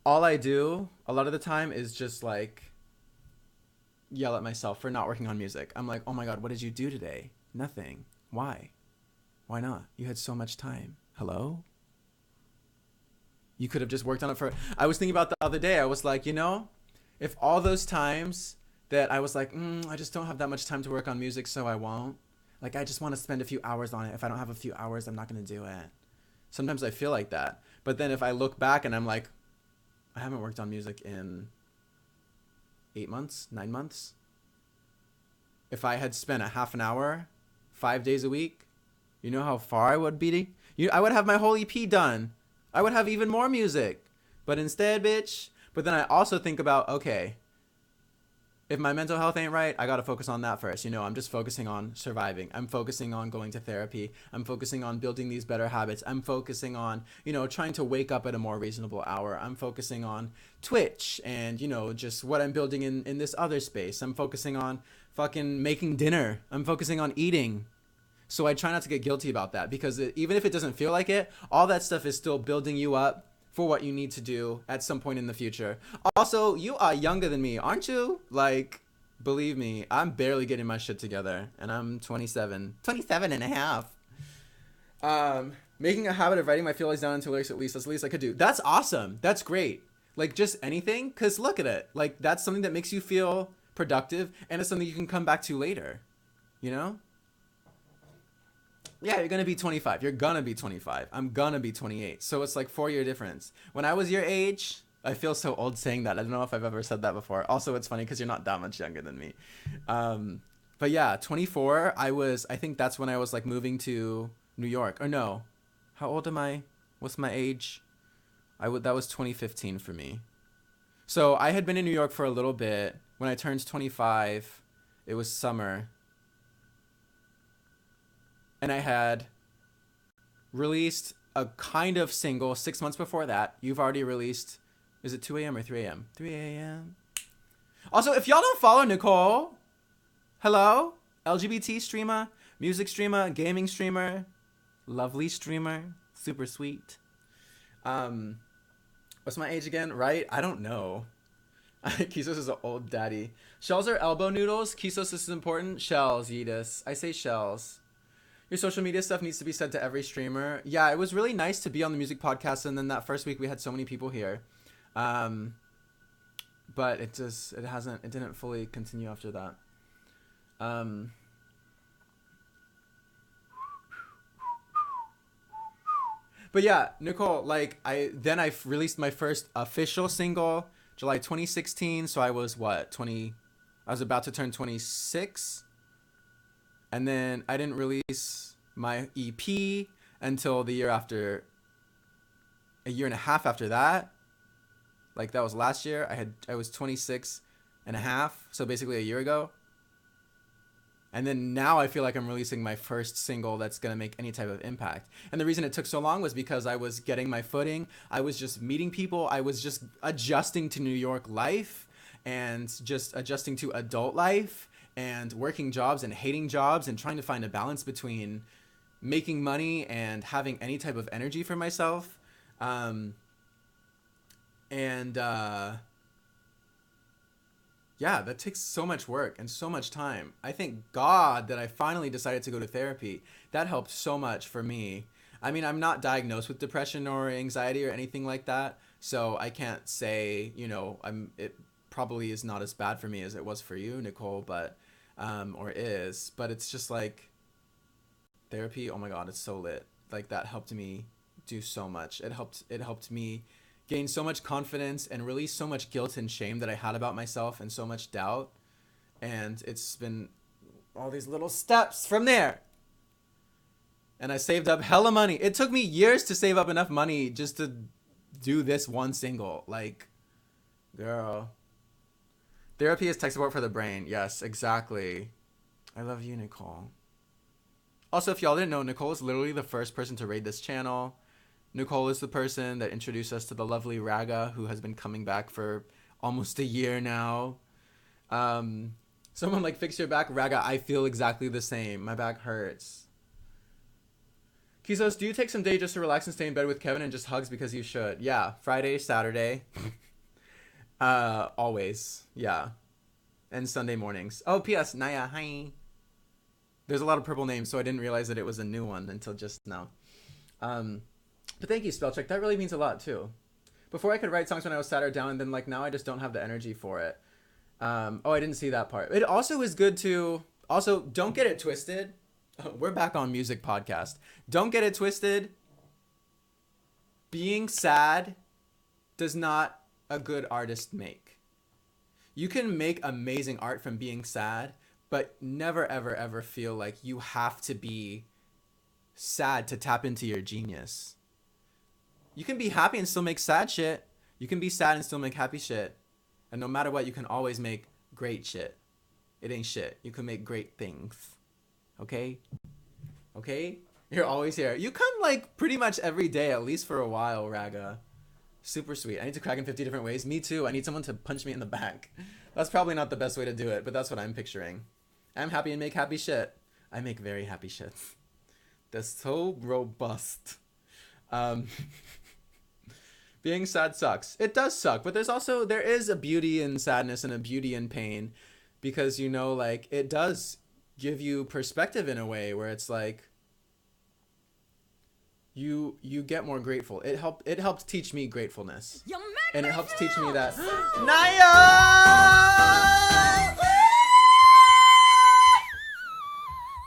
All I do a lot of the time is just like yell at myself for not working on music. I'm like, oh my God, what did you do today? Nothing. Why? Why not? You had so much time. Hello? You could have just worked on it for... I was thinking about the other day. I was like, you know, if all those times that I was like, I just don't have that much time to work on music, so I won't. Like, I just want to spend a few hours on it. If I don't have a few hours, I'm not going to do it. Sometimes I feel like that. But then if I look back and I'm like, I haven't worked on music in 8 months, 9 months. If I had spent a half an hour, 5 days a week, you know how far I would be? I would have my whole EP done. I would have even more music. But instead, bitch. But then I also think about, okay, if my mental health ain't right, I got to focus on that first. You know, I'm just focusing on surviving. I'm focusing on going to therapy. I'm focusing on building these better habits. I'm focusing on, you know, trying to wake up at a more reasonable hour. I'm focusing on Twitch and, you know, just what I'm building in this other space. I'm focusing on fucking making dinner. I'm focusing on eating. So I try not to get guilty about that because even if it doesn't feel like it, all that stuff is still building you up for what you need to do at some point in the future. Also, you are younger than me, aren't you? Like, believe me, I'm barely getting my shit together and I'm 27 and a half. Making a habit of writing my feelings down into lyrics that's the least I could do. That's awesome. That's great. Like just anything, because look at it. Like that's something that makes you feel productive and it's something you can come back to later, you know? Yeah, you're going to be 25. You're going to be 25. I'm going to be 28. So it's like 4-year difference. When I was your age, I feel so old saying that. I don't know if I've ever said that before. Also, it's funny because you're not that much younger than me. But yeah, 24, I think that's when I was like moving to New York. Or no, how old am I? What's my age? That was 2015 for me. So I had been in New York for a little bit. When I turned 25, it was summer. And I had released a kind of single 6 months before that. You've already released, is it 2 a.m. or 3 a.m.? 3 a.m. Also, if y'all don't follow Nicole, hello? LGBT streamer, music streamer, gaming streamer, lovely streamer, super sweet. What's my age again, right? I don't know. Kisos is an old daddy. Shells or elbow noodles? Kisos is important. Shells, Yeetus. I say shells. Your social media stuff needs to be said to every streamer. Yeah, it was really nice to be on the music podcast, and then that first week we had so many people here. But it didn't fully continue after that. But yeah, Nicole, like I released my first official single July 2016, so I was I was about to turn 26. And then I didn't release my EP until a year and a half after that. Like that was last year. I was 26 and a half. So basically a year ago. And then now I feel like I'm releasing my first single that's going to make any type of impact. And the reason it took so long was because I was getting my footing. I was just meeting people. I was just adjusting to New York life and just adjusting to adult life and working jobs and hating jobs and trying to find a balance between making money and having any type of energy for myself. Yeah, that takes so much work and so much time. I thank God that I finally decided to go to therapy. That helped so much for me. I mean, I'm not diagnosed with depression or anxiety or anything like that, so I can't say, it probably is not as bad for me as it was for you, Nicole, but but it's just like therapy. Oh my God, it's so lit. Like that helped me do so much. It helped me gain so much confidence and release so much guilt and shame that I had about myself and so much doubt. And it's been all these little steps from there. And I saved up hella money. It took me years to save up enough money just to do this one single. Like, girl. Therapy is tech support for the brain. Yes, exactly. I love you, Nicole. Also, if y'all didn't know, Nicole is literally the first person to raid this channel. Nicole is the person that introduced us to the lovely Raga, who has been coming back for almost a year now. Someone like, fix your back. Raga, I feel exactly the same. My back hurts. Kisos, do you take some day just to relax and stay in bed with Kevin and just hugs because you should? Yeah, Friday, Saturday. Always. Yeah. And Sunday mornings. Oh, P.S. Naya, hi. There's a lot of purple names, so I didn't realize that it was a new one until just now. But thank you, Spellcheck. That really means a lot, too. Before I could write songs when I was sad or down, and then, like, now I just don't have the energy for it. I didn't see that part. It also is good to... Also, don't get it twisted. We're back on music podcast. Don't get it twisted. Being sad does not a good artist make. You can make amazing art from being sad, but never, ever, ever feel like you have to be sad to tap into your genius. You can be happy and still make sad shit. You can be sad and still make happy shit. And no matter what, you can always make great shit. It ain't shit. You can make great things. Okay? Okay? You're always here. You come like pretty much every day, at least for a while, Raga. Super sweet. I need to crack in 50 different ways. Me too. I need someone to punch me in the back. That's probably not the best way to do it, but that's what I'm picturing. I'm happy and make happy shit. I make very happy shit. That's so robust. Being sad sucks. It does suck, but there is a beauty in sadness and a beauty in pain, because like it does give you perspective in a way where it's like you get more grateful. It helped teach me gratefulness, and it helps teach me that Naya.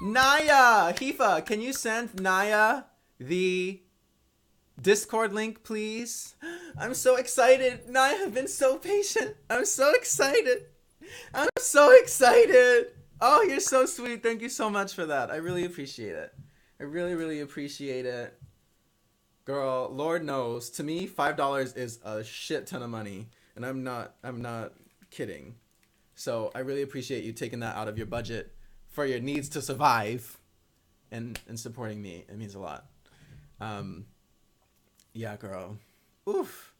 Naya, Hifa, can you send Naya the Discord link, please? I'm so excited. Naya, I've been so patient. I'm so excited. I'm so excited. Oh, you're so sweet. Thank you so much for that. I really appreciate it. I really, really appreciate it. Girl, Lord knows, to me, $5 is a shit ton of money, and I'm not kidding. So I really appreciate you taking that out of your budget for your needs to survive and supporting me. It means a lot. Yeah, girl. Oof.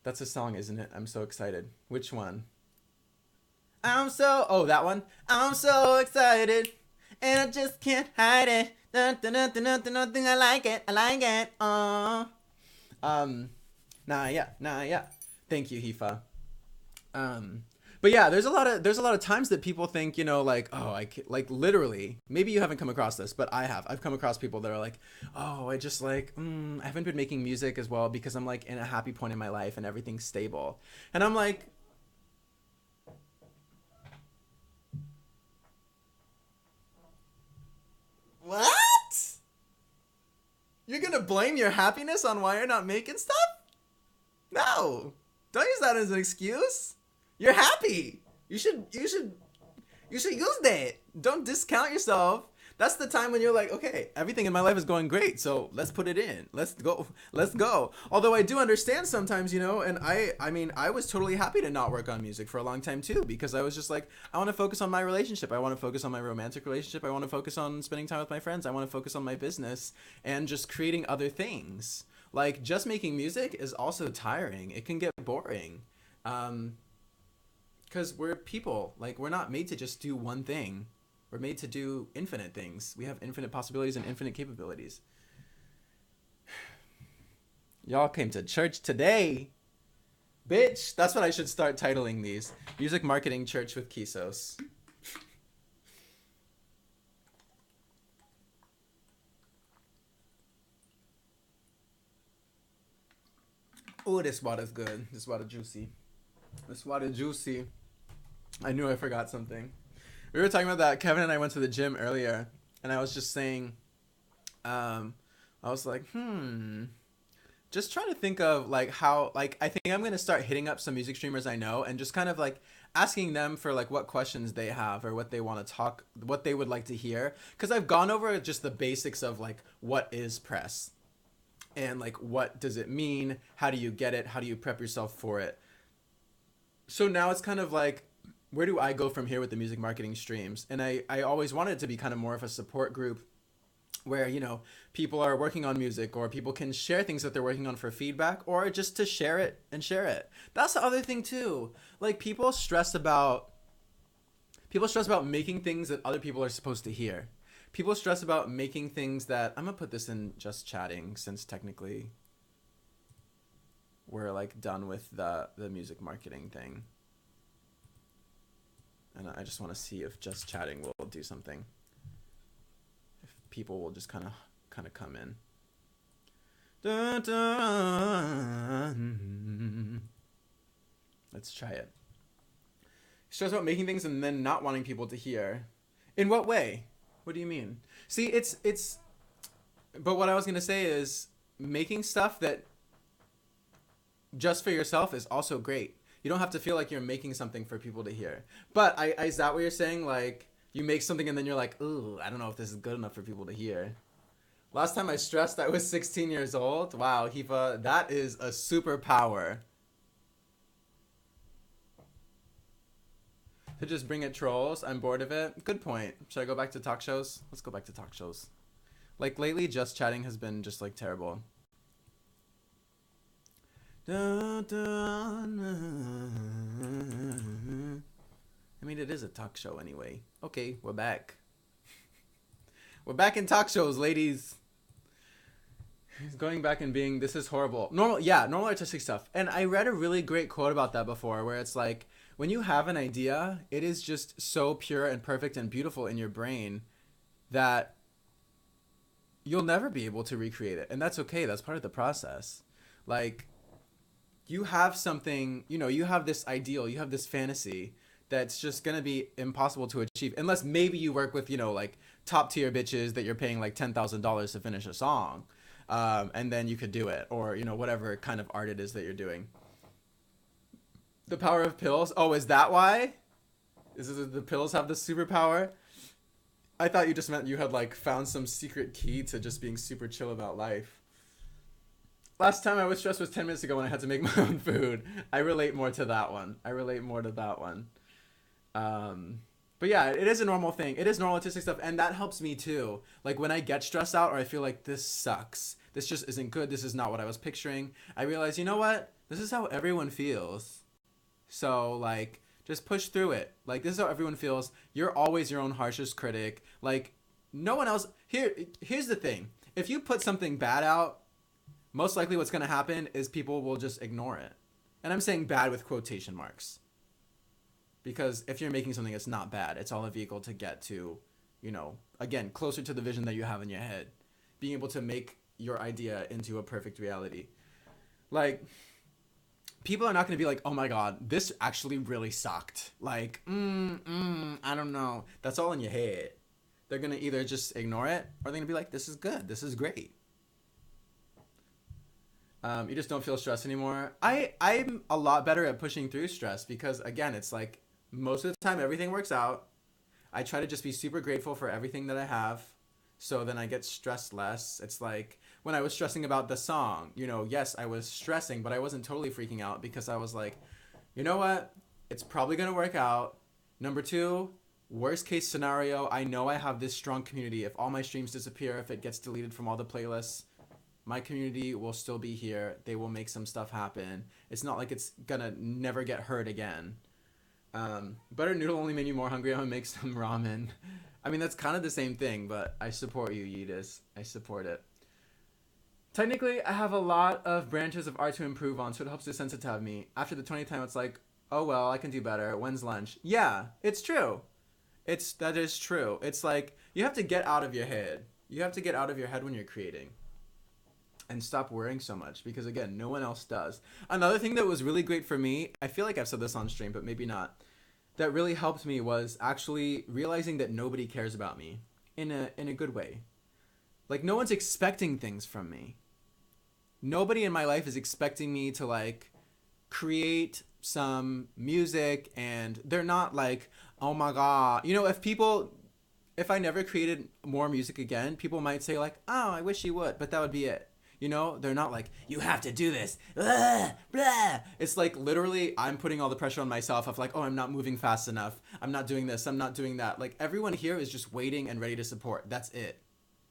That's a song, isn't it? I'm so excited. Which one? That one. I'm so excited, and I just can't hide it. I like it. Nah, yeah. Thank you, Hifa. But yeah, there's a lot of times that people think, like, oh, like literally, maybe you haven't come across this, but I have. I've come across people that are like, oh, I just like, I haven't been making music as well because I'm like in a happy point in my life and everything's stable. And I'm like, what? You're gonna blame your happiness on why you're not making stuff? No, don't use that as an excuse. You're happy. You should use that. Don't discount yourself. That's the time when you're like, okay, everything in my life is going great, so let's put it in. Let's go. Although I do understand sometimes, and I mean, I was totally happy to not work on music for a long time too, because I was just like, I want to focus on my relationship. I want to focus on my romantic relationship. I want to focus on spending time with my friends. I want to focus on my business and just creating other things. Like, just making music is also tiring. It can get boring. Because we're people. Like, we're not made to just do one thing. We're made to do infinite things. We have infinite possibilities and infinite capabilities. Y'all came to church today. Bitch. That's what I should start titling these. Music Marketing Church with Kisos. Oh, this water's good. This water juicy. This water juicy. I knew I forgot something. We were talking about that. Kevin and I went to the gym earlier, and I was just saying, I was like, just trying to think of like how, like, I think I'm going to start hitting up some music streamers I know and just kind of like asking them for like what questions they have or what they want to talk, what they would like to hear. Cause I've gone over just the basics of like, what is press and like, what does it mean? How do you get it? How do you prep yourself for it? So now it's kind of like, where do I go from here with the music marketing streams? And I always wanted it to be kind of more of a support group where, people are working on music or people can share things that they're working on for feedback or just to share it and share it. That's the other thing too. Like, people stress about making things that other people are supposed to hear. People stress about making things that, I'm going to put this in just chatting since technically we're like done with the music marketing thing. And I just want to see if just chatting will do something. If people will just kind of come in. Dun, dun. Let's try it. Stress about making things and then not wanting people to hear. In what way? What do you mean? See, it's. But what I was gonna say is making stuff that just for yourself is also great. You don't have to feel like you're making something for people to hear. But is that what you're saying? Like, you make something and then you're like, ooh, I don't know if this is good enough for people to hear. Last time I stressed I was 16 years old. Wow, Hifa, that is a superpower. To just bring it trolls. I'm bored of it. Good point. Should I go back to talk shows? Let's go back to talk shows. Like, lately, just chatting has been just, like, terrible. I mean, it is a talk show anyway. Okay, we're back. We're back in talk shows, ladies. He's going back and being, this is horrible. Normal artistic stuff. And I read a really great quote about that before, where it's like, when you have an idea, it is just so pure and perfect and beautiful in your brain that you'll never be able to recreate it. And that's okay. That's part of the process. Like, you have something, you have this ideal, you have this fantasy that's just going to be impossible to achieve. Unless maybe you work with, like top tier bitches that you're paying like $10,000 to finish a song. And then you could do it. Or, whatever kind of art it is that you're doing. The power of pills. Oh, is that why? The pills have the superpower? I thought you just meant you had like found some secret key to just being super chill about life. Last time I was stressed was 10 minutes ago when I had to make my own food. I relate more to that one. But yeah, it is a normal thing. It is normal artistic stuff. And that helps me too. Like when I get stressed out or I feel like this sucks. This just isn't good. This is not what I was picturing. I realize, you know what? This is how everyone feels. So like, just push through it. Like this is how everyone feels. You're always your own harshest critic. Like no one else. Here's the thing. If you put something bad out, most likely what's going to happen is people will just ignore it. And I'm saying bad with quotation marks. Because if you're making something that's not bad, it's all a vehicle to get to, again, closer to the vision that you have in your head. Being able to make your idea into a perfect reality. Like, people are not going to be like, oh my God, this actually really sucked. Like, I don't know. That's all in your head. They're going to either just ignore it or they're going to be like, this is good. This is great. You just don't feel stressed anymore. I'm a lot better at pushing through stress because, again, it's like most of the time everything works out. I try to just be super grateful for everything that I have. So then I get stressed less. It's like when I was stressing about the song, you know, yes, I was stressing, but I wasn't totally freaking out because I was like, you know what? It's probably going to work out. Number two, worst case scenario, I know I have this strong community. If all my streams disappear, if it gets deleted from all the playlists, my community will still be here. They will make some stuff happen. It's not like it's gonna never get heard again. Butter noodle only made me more hungry. I'm gonna make some ramen. I mean, that's kind of the same thing, but I support you, Yidis. I support it. Technically, I have a lot of branches of art to improve on, so it helps desensitize me. After the 20th time, it's like, oh well, I can do better. When's lunch? Yeah, it's true. That is true. It's like you have to get out of your head. You have to get out of your head when you're creating. And stop worrying so much because again, no one else does. Another thing that was really great for me, I feel like I've said this on stream, but maybe not. That really helped me was actually realizing that nobody cares about me in a good way. Like no one's expecting things from me. Nobody in my life is expecting me to like create some music and they're not like, "Oh my god." You know, if I never created more music again, people might say like, "Oh, I wish you would," but that would be it. You know, they're not like, you have to do this. Blah, blah. It's like literally I'm putting all the pressure on myself of like, oh, I'm not moving fast enough. I'm not doing this. I'm not doing that. Like everyone here is just waiting and ready to support. That's it.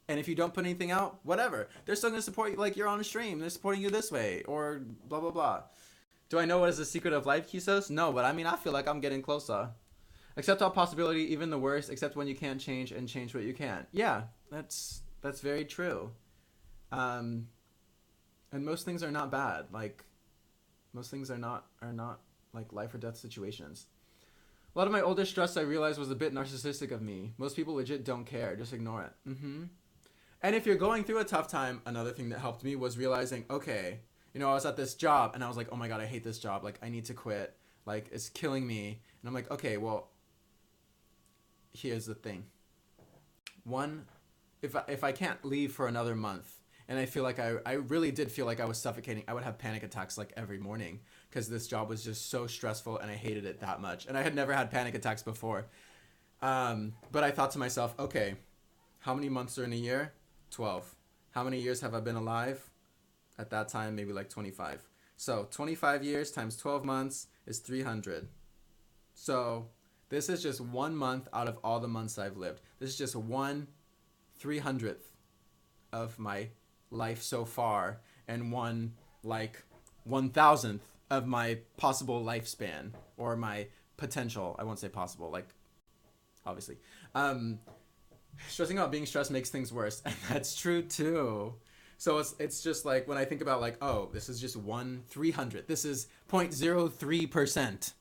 And if you don't put anything out, whatever. They're still going to support you like you're on a stream. They're supporting you this way or blah, blah, blah. Do I know what is the secret of life, Kisos? No, but I mean, I feel like I'm getting closer. Accept all possibility, even the worst, except when you can't change and change what you can. Yeah, that's very true. And most things are not bad. Like, most things are not like life or death situations. A lot of my older stress I realized was a bit narcissistic of me. Most people legit don't care. Just ignore it. And if you're going through a tough time, another thing that helped me was realizing, okay, you know, I was at this job and I was like, oh my God, I hate this job. Like, I need to quit. Like, it's killing me. And I'm like, okay, well, here's the thing. One, if I can't leave for another month, and I feel like I really did feel like I was suffocating. I would have panic attacks like every morning because this job was just so stressful and I hated it that much. And I had never had panic attacks before. But I thought to myself, okay, how many months are in a year? 12. How many years have I been alive? At that time, maybe like 25. So 25 years times 12 months is 300. So this is just 1 month out of all the months I've lived. This is just 1/300th of my life so far and 1/1000th of my possible lifespan or my potential. I won't say possible, like obviously. Stressing about being stressed makes things worse, and that's true too. So it's just like when I think about like, oh, this is just 1/300. This is 0.03%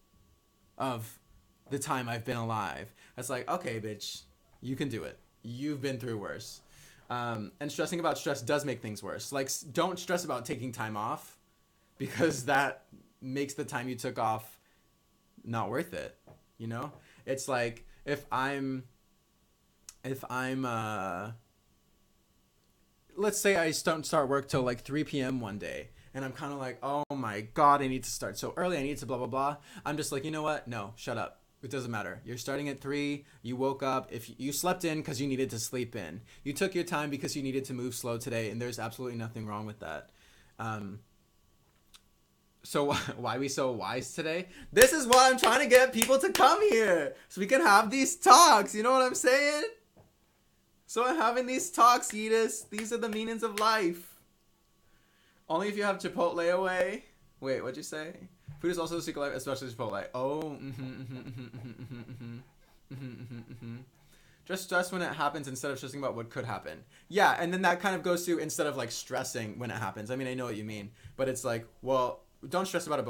of the time I've been alive. It's like, okay, bitch, you can do it. You've been through worse. And stressing about stress does make things worse. Like, don't stress about taking time off because that makes the time you took off not worth it. You know, it's like if I'm let's say I don't start work till like 3 p.m. one day and I'm kind of like, oh my God, I need to start so early. I need to blah, blah, blah. I'm just like, you know what? No, shut up. It doesn't matter. You're starting at 3. You woke up. If you slept in because you needed to sleep in. You took your time because you needed to move slow today, and there's absolutely nothing wrong with that. So why are we so wise today? This is why I'm trying to get people to come here so we can have these talks. You know what I'm saying? So I'm having these talks, Yidis. These are the meanings of life. Only if you have Chipotle away. Wait, what'd you say? Food is also a secret life, especially Chipotle. Oh, Just stress when it happens instead of stressing about what could happen. Yeah, and then that kind of goes to instead of like stressing when it happens. I mean, I know what you mean, but it's like, well, don't stress about it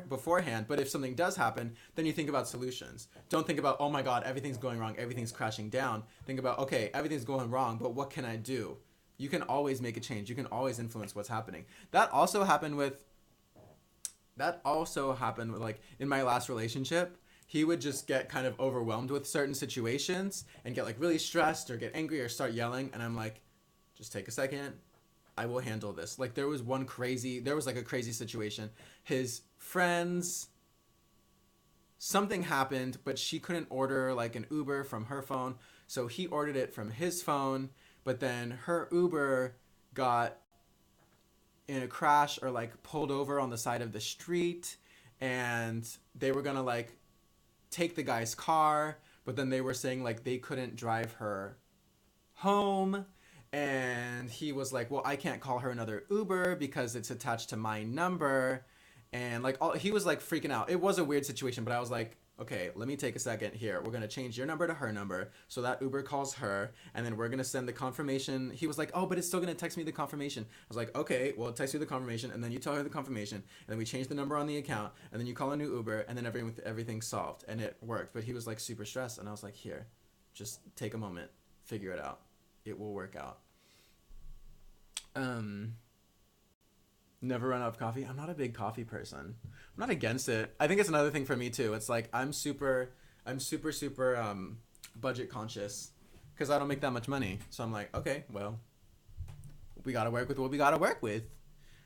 beforehand. But if something does happen, then you think about solutions. Don't think about, oh my God, everything's going wrong, everything's crashing down. Think about, okay, everything's going wrong, but what can I do? You can always make a change. You can always influence what's happening. That also happened with like in my last relationship. He would just get kind of overwhelmed with certain situations and get like really stressed or get angry or start yelling. And I'm like, just take a second. I will handle this. Like there was like a crazy situation. His friends something happened, but she couldn't order like an Uber from her phone. So he ordered it from his phone, but then her Uber got in a crash or like pulled over on the side of the street, and they were gonna like take the guy's car, but then they were saying like they couldn't drive her home, and he was like, well, I can't call her another Uber because it's attached to my number, and like he was like freaking out. It was a weird situation, but I was like, okay, let me take a second here. We're gonna change your number to her number so that Uber calls her, and then we're gonna send the confirmation. He was like, oh, but it's still gonna text me the confirmation. I was like, okay, well, text you the confirmation, and then you tell her the confirmation, and then we change the number on the account, and then you call a new Uber, and then everything's solved, and it worked. But he was like super stressed, and I was like, here, just take a moment, figure it out. It will work out. Never run out of coffee. I'm not a big coffee person. I'm not against it. I think it's another thing for me too. It's like I'm super budget conscious because I don't make that much money. So I'm like, okay, well, we gotta work with what we gotta work with.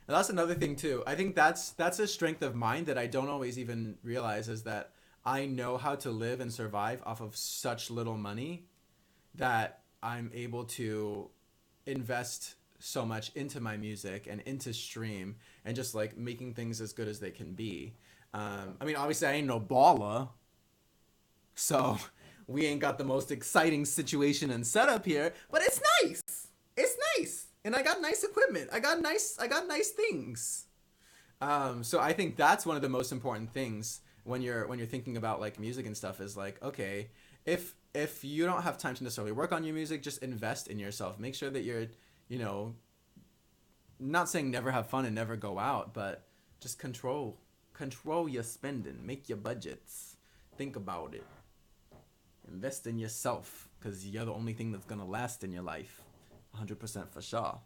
And that's another thing too. I think that's a strength of mine that I don't always even realize, is that I know how to live and survive off of such little money that I'm able to invest so much into my music and into stream and just like making things as good as they can be. I mean, obviously I ain't no baller, so we ain't got the most exciting situation and setup here, but it's nice. It's nice. And I got nice equipment. I got nice things. So I think that's one of the most important things when you're thinking about like music and stuff, is like, okay, if you don't have time to necessarily work on your music, just invest in yourself. Make sure that you're, you know, not saying never have fun and never go out, but just control your spending, make your budgets, think about it, invest in yourself, because you're the only thing that's going to last in your life. 100% for sure.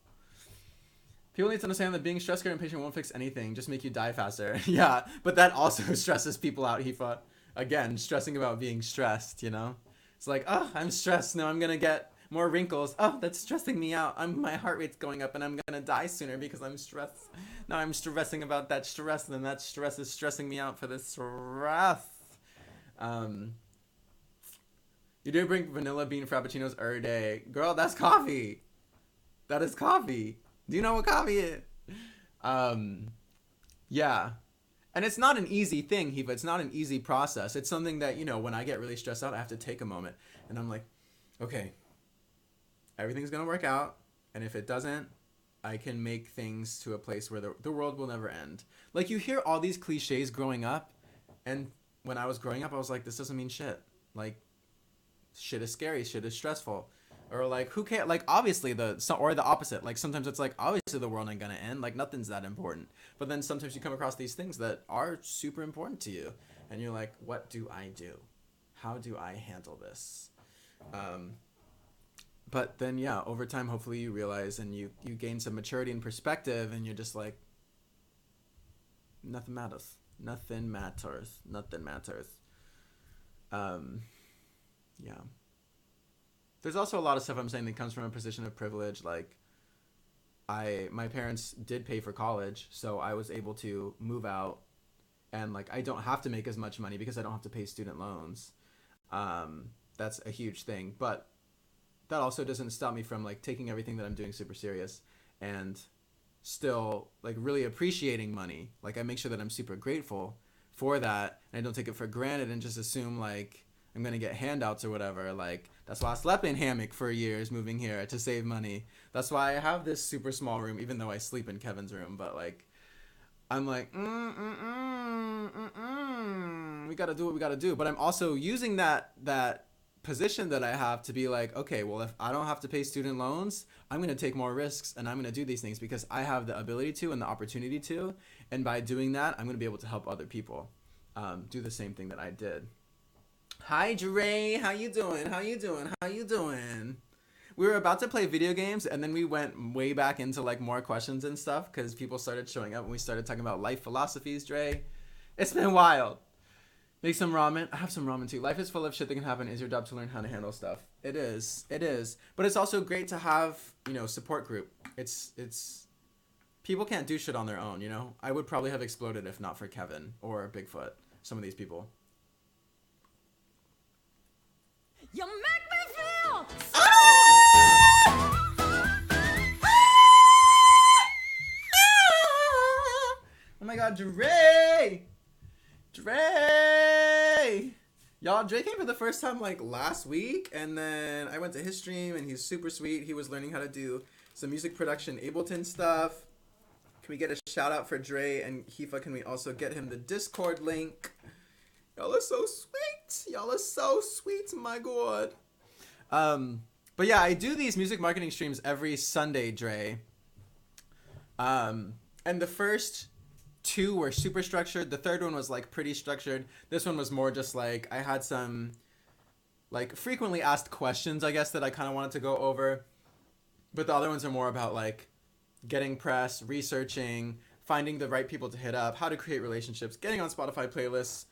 People need to understand that being stressed or impatient won't fix anything, just make you die faster. Yeah, but that also stresses people out, Hifa. Again, stressing about being stressed, you know? It's like, oh, I'm stressed, now I'm going to get more wrinkles. Oh, that's stressing me out. My heart rate's going up and I'm gonna die sooner because I'm stressed. Now I'm stressing about that stress, and then that stress is stressing me out for this stress. You do drink vanilla bean frappuccinos every day. Girl, that's coffee. That is coffee. Do you know what coffee is? Yeah. And it's not an easy thing, Hiva. It's not an easy process. It's something that, you know, when I get really stressed out, I have to take a moment. And I'm like, okay, everything's going to work out. And if it doesn't, I can make things to a place where the world will never end. Like, you hear all these cliches growing up. And when I was growing up, I was like, this doesn't mean shit. Like, shit is scary. Shit is stressful. Or like, who cares? Like, obviously or the opposite. Like, sometimes it's like, obviously the world ain't going to end. Like, nothing's that important. But then sometimes you come across these things that are super important to you. And you're like, what do I do? How do I handle this? But then, yeah, over time, hopefully you realize and you gain some maturity and perspective, and you're just like, nothing matters. Nothing matters. Nothing matters. Yeah. There's also a lot of stuff I'm saying that comes from a position of privilege. Like, my parents did pay for college, so I was able to move out, and like, I don't have to make as much money because I don't have to pay student loans. That's a huge thing, but that also doesn't stop me from like taking everything that I'm doing super serious and still like really appreciating money. Like, I make sure that I'm super grateful for that, and I don't take it for granted and just assume like I'm gonna get handouts or whatever. Like, that's why I slept in hammock for years moving here, to save money. That's why I have this super small room, even though I sleep in Kevin's room. But like, I'm like, we gotta do what we gotta do. But I'm also using that position that I have to be like, okay, well, if I don't have to pay student loans, I'm gonna take more risks and I'm gonna do these things because I have the ability to and the opportunity to. And by doing that, I'm gonna be able to help other people do the same thing that I did. Hi, Dre. How you doing? How you doing? How you doing? We were about to play video games, and then we went way back into like more questions and stuff because people started showing up and we started talking about life philosophies, Dre. It's been wild. Make some ramen. I have some ramen too. Life is full of shit that can happen. It's your job to learn how to handle stuff. It is. It is. But it's also great to have, you know, support group. It's people can't do shit on their own, you know? I would probably have exploded if not for Kevin or Bigfoot, some of these people. You make me feel so. Oh my god, Dre! Y'all, Dre came for the first time like last week, and then I went to his stream, and he's super sweet. He was learning how to do some music production Ableton stuff. Can we get a shout out for Dre and Hifa? Can we also get him the Discord link? Y'all are so sweet. Y'all are so sweet, my god. But yeah, I do these music marketing streams every Sunday, Dre. And the first two were super structured. The third one was like pretty structured. This one was more just like I had some like frequently asked questions, I guess, that I kind of wanted to go over. But the other ones are more about like getting press, researching, finding the right people to hit up, how to create relationships, getting on Spotify playlists,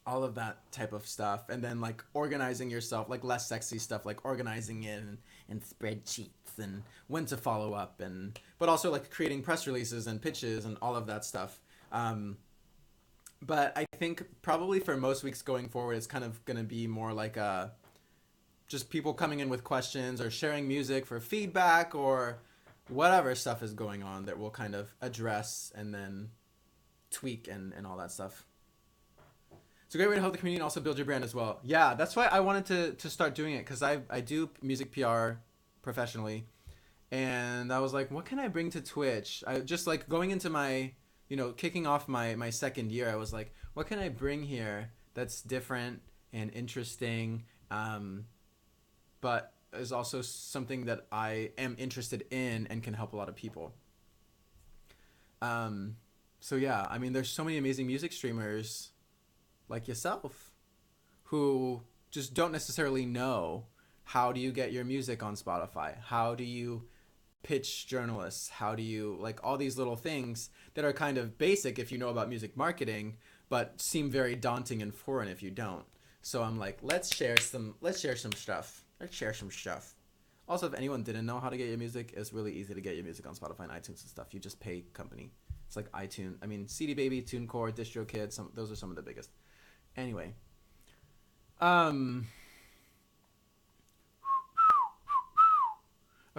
all of that type of stuff. And then like organizing yourself, like less sexy stuff, like organizing it and spreadsheets and when to follow up, and but also like creating press releases and pitches and all of that stuff. But I think probably for most weeks going forward, it's kind of going to be more like just people coming in with questions or sharing music for feedback or whatever stuff is going on that we'll kind of address and then tweak and all that stuff. It's a great way to help the community and also build your brand as well. Yeah, that's why I wanted to start doing it, because I do music PR professionally, and I was like, what can I bring to Twitch? I just like going into my, kicking off my second year, I was like, what can I bring here that's different and interesting, but is also something that I am interested in and can help a lot of people. So yeah, I mean, there's so many amazing music streamers like yourself who just don't necessarily know how do you get your music on Spotify? How do you pitch journalists? How do you, like, all these little things that are kind of basic if you know about music marketing, but seem very daunting and foreign if you don't. So I'm like, let's share some stuff. Also, if anyone didn't know how to get your music, it's really easy to get your music on Spotify and iTunes and stuff. You just pay company. It's like iTunes. I mean, CD Baby, TuneCore, DistroKid. Those are some of the biggest. Anyway. A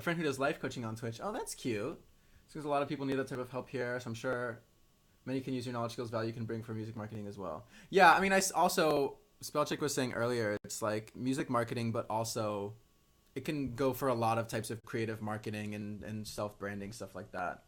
friend who does life coaching on Twitch. Oh, that's cute. Because a lot of people need that type of help here, so I'm sure many can use your knowledge, skills, value you can bring for music marketing as well. Yeah, I mean, I also, Spellcheck was saying earlier, it's like music marketing, but also it can go for a lot of types of creative marketing and self-branding, stuff like that.